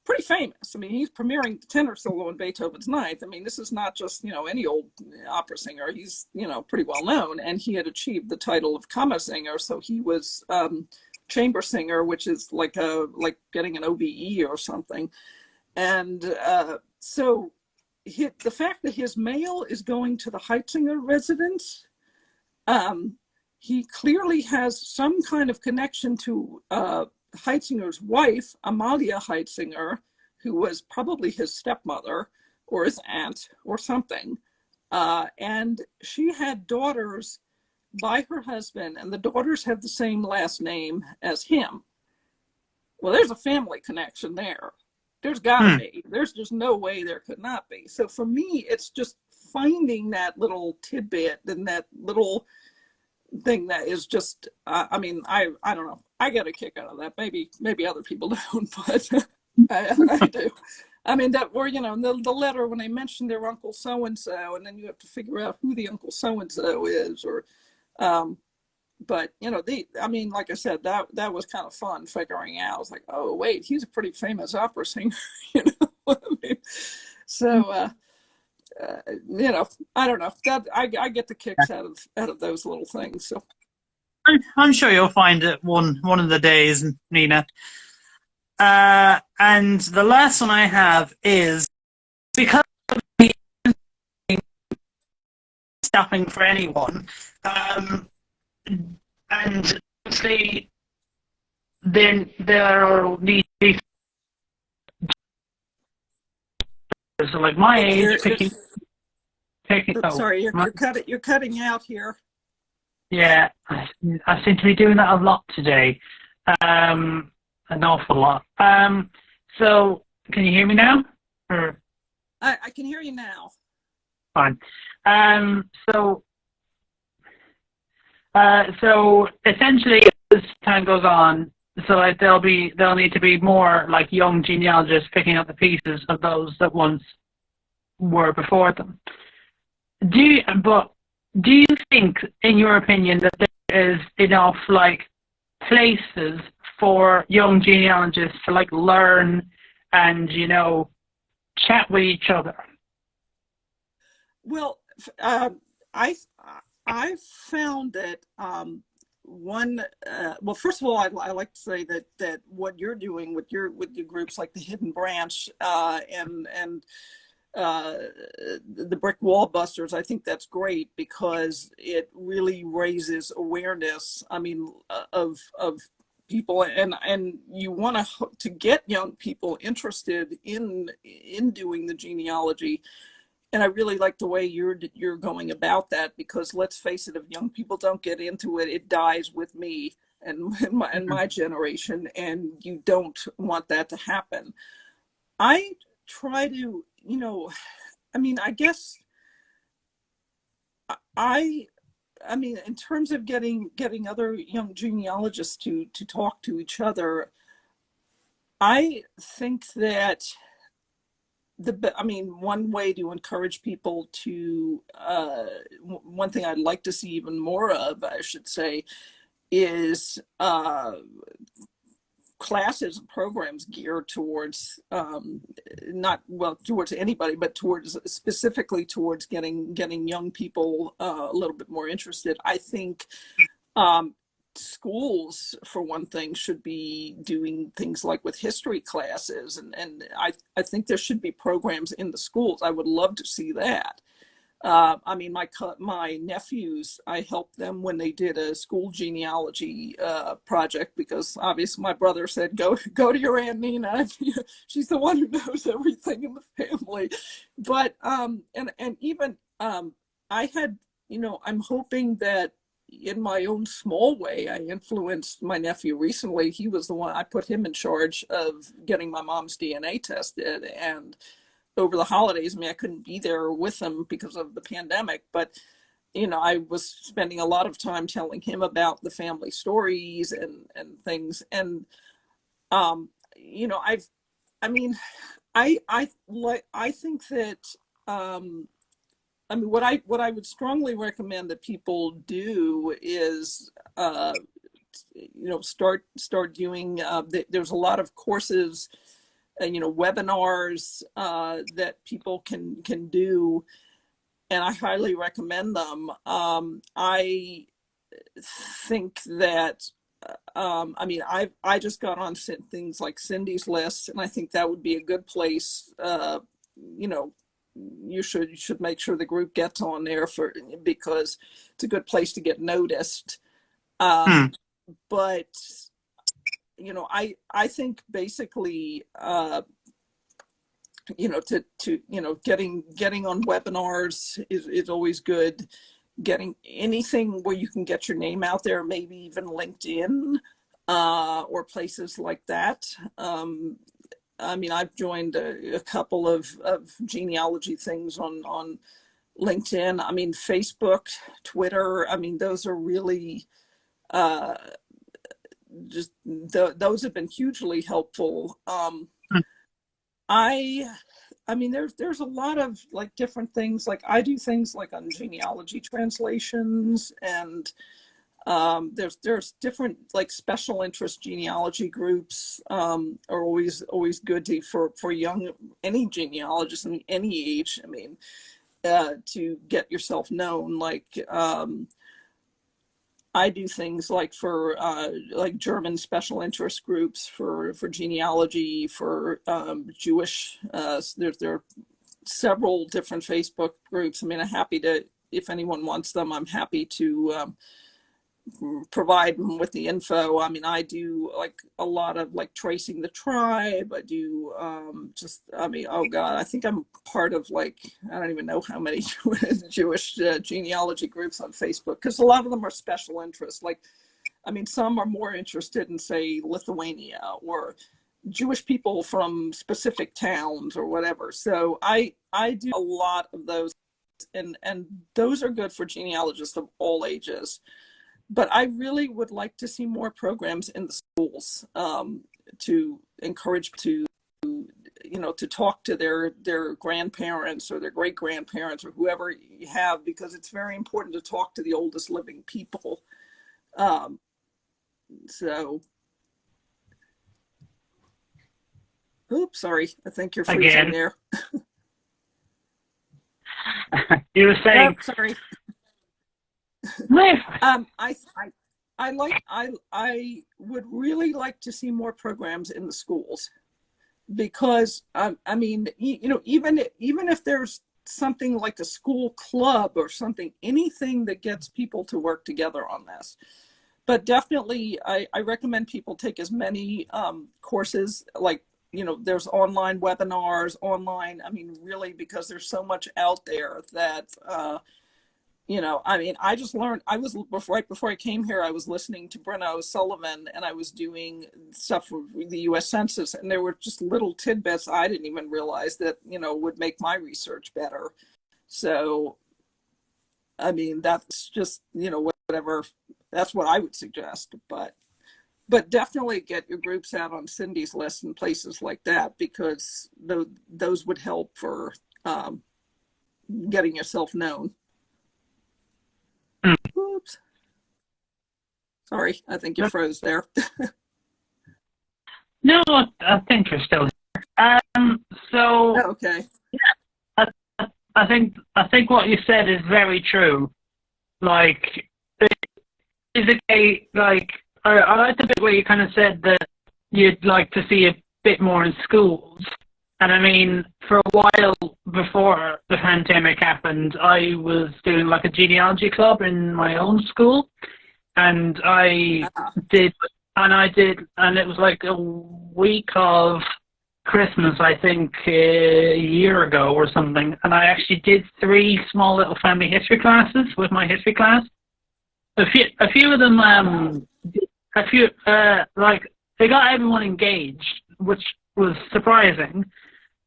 pretty famous. I mean, he's premiering the tenor solo in Beethoven's Ninth. I mean, this is not just, any old opera singer. He's, pretty well known. And he had achieved the title of Kammersinger. So he was chamber singer, which is like getting an OBE or something. And so the fact that his mail is going to the Heitzinger residence, he clearly has some kind of connection to Heitzinger's wife, Amalia Heitzinger, who was probably his stepmother or his aunt or something. And she had daughters by her husband, and the daughters have the same last name as him. Well, there's a family connection there. There's gotta be. There's just no way there could not be. So for me, it's just finding that little tidbit and that little thing that is just, I don't know. I get a kick out of that. Maybe other people don't, but I do. I mean, that were, the letter when they mentioned their uncle so-and-so, and then you have to figure out who the uncle so-and-so is, or, but, like I said, that was kind of fun figuring out. I was like, oh, wait, he's a pretty famous opera singer, I mean? So, I don't know. That I get the kicks out of those little things. So I'm sure you'll find it one of the days, Nina. And the last one I have is because of the stopping for anyone, and obviously there need to be so like my age picking. Sorry, you're cutting out here. Yeah, I seem to be doing that a lot today, an awful lot. So can you hear me now? Or? I can hear you now. Fine. So essentially, as time goes on, so like there'll need to be more like young genealogists picking up the pieces of those that once were before them. Do you think, in your opinion, that there is enough like places for young genealogists to like learn and chat with each other? Well, I found that well, first of all, I like to say that what you're doing with your groups like the Hidden Branch and the Brick Wall Busters, I think that's great because it really raises awareness. I mean, of people, and you want to get young people interested in doing the genealogy. And I really like the way you're going about that, because let's face it, if young people don't get into it, it dies with me and my generation, and you don't want that to happen. I try to, I guess in terms of getting other young genealogists to talk to each other, I think that one way to encourage people to, one thing I'd like to see even more of, I should say, is classes and programs geared towards not well towards anybody, but towards specifically towards getting young people a little bit more interested. I think schools, for one thing, should be doing things like with history classes, and I think there should be programs in the schools. I would love to see that. I mean, my nephews, I helped them when they did a school genealogy project, because obviously my brother said, go to your Aunt Nina. She's the one who knows everything in the family. But and even I had, I'm hoping that in my own small way, I influenced my nephew recently. He was the one, I put him in charge of getting my mom's DNA tested. And over the holidays, I mean, I couldn't be there with him because of the pandemic, but I was spending a lot of time telling him about the family stories and things. And I've, I mean, I think that I mean, what I would strongly recommend that people do is start doing. There's a lot of courses, webinars that people can do, and I highly recommend them. I think that I mean, I just got on things like Cindy's List, and I think that would be a good place. You should make sure the group gets on there because it's a good place to get noticed. But I think basically getting on webinars is always good. Getting anything where you can get your name out there, maybe even LinkedIn or places like that. I mean, I've joined a couple of genealogy things on LinkedIn. I mean, Facebook, Twitter. I mean, those are really those have been hugely helpful. I mean, there's a lot of like different things. Like I do things like on genealogy translations, and there's different like special interest genealogy groups are always good for young, any genealogist in any age. I mean, to get yourself known. Like I do things like for like German special interest groups for genealogy, for Jewish. There are several different Facebook groups. I mean, I'm happy to, if anyone wants them, I'm happy to provide them with the info. I mean, I do like a lot of like tracing the tribe. I do I mean, oh God, I think I'm part of like, I don't even know how many Jewish genealogy groups on Facebook, because a lot of them are special interests. Like, I mean, some are more interested in, say, Lithuania or Jewish people from specific towns or whatever. So I do a lot of those, and those are good for genealogists of all ages. But I really would like to see more programs in the schools to encourage to talk to their grandparents or their great grandparents or whoever you have, because it's very important to talk to the oldest living people. So, oops, sorry, I think you're freezing there. You were saying, oh, sorry. I would really like to see more programs in the schools, because I mean, even if there's something like a school club or something, anything that gets people to work together on this. But definitely, I recommend people take as many courses, like, there's online webinars, online. I mean, really, because there's so much out there that I mean, I just learned. Right before I came here, I was listening to Brenna O'Sullivan, and I was doing stuff for the U.S. Census, and there were just little tidbits I didn't even realize that would make my research better. So, I mean, that's just whatever. That's what I would suggest. But definitely get your groups out on Cindy's List and places like that, because those would help for getting yourself known. Oops. Sorry, I think you froze there. No, I think you're still here. So Okay. I, I think what you said is very true. Like, is it like I like the bit where you kind of said that you'd like to see a bit more in schools. And I mean, for a while before the pandemic happened, I was doing like a genealogy club in my own school, and I did, and it was like a week of Christmas, I think, a year ago or something, and I actually did 3 small little family history classes with my history class. A few of them, like, they got everyone engaged, which was surprising,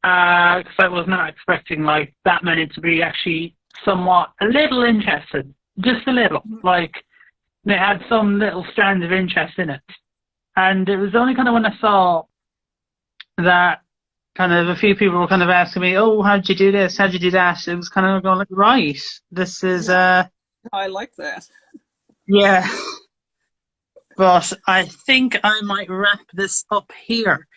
because I was not expecting like that many to be actually somewhat a little interested, just a little. Like, they had some little strand of interest in it, and it was only kind of when I saw that kind of a few people were kind of asking me, "Oh, how'd you do this? How'd you do that?" It was kind of going like, "Right, this is I like that. yeah." But I think I might wrap this up here.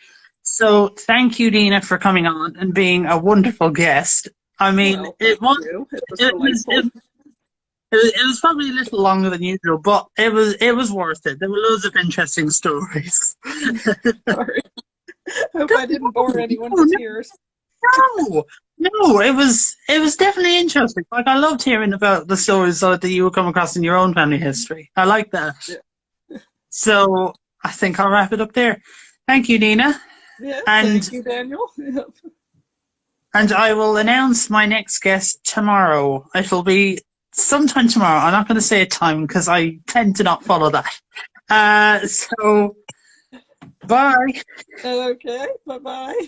So thank you, Dina, for coming on and being a wonderful guest. I mean, Well, it thank you. It was delightful. it was probably a little longer than usual, but it was worth it. There were loads of interesting stories. Sorry. Hope I didn't bore anyone to tears. No, it was definitely interesting. Like, I loved hearing about the stories that you would come across in your own family history. I like that. Yeah. So I think I'll wrap it up there. Thank you, Nina. Yeah, And thank you, Daniel. and I will announce my next guest tomorrow. It'll be sometime tomorrow. I'm not going to say a time because I tend to not follow that. So bye. Okay, bye-bye.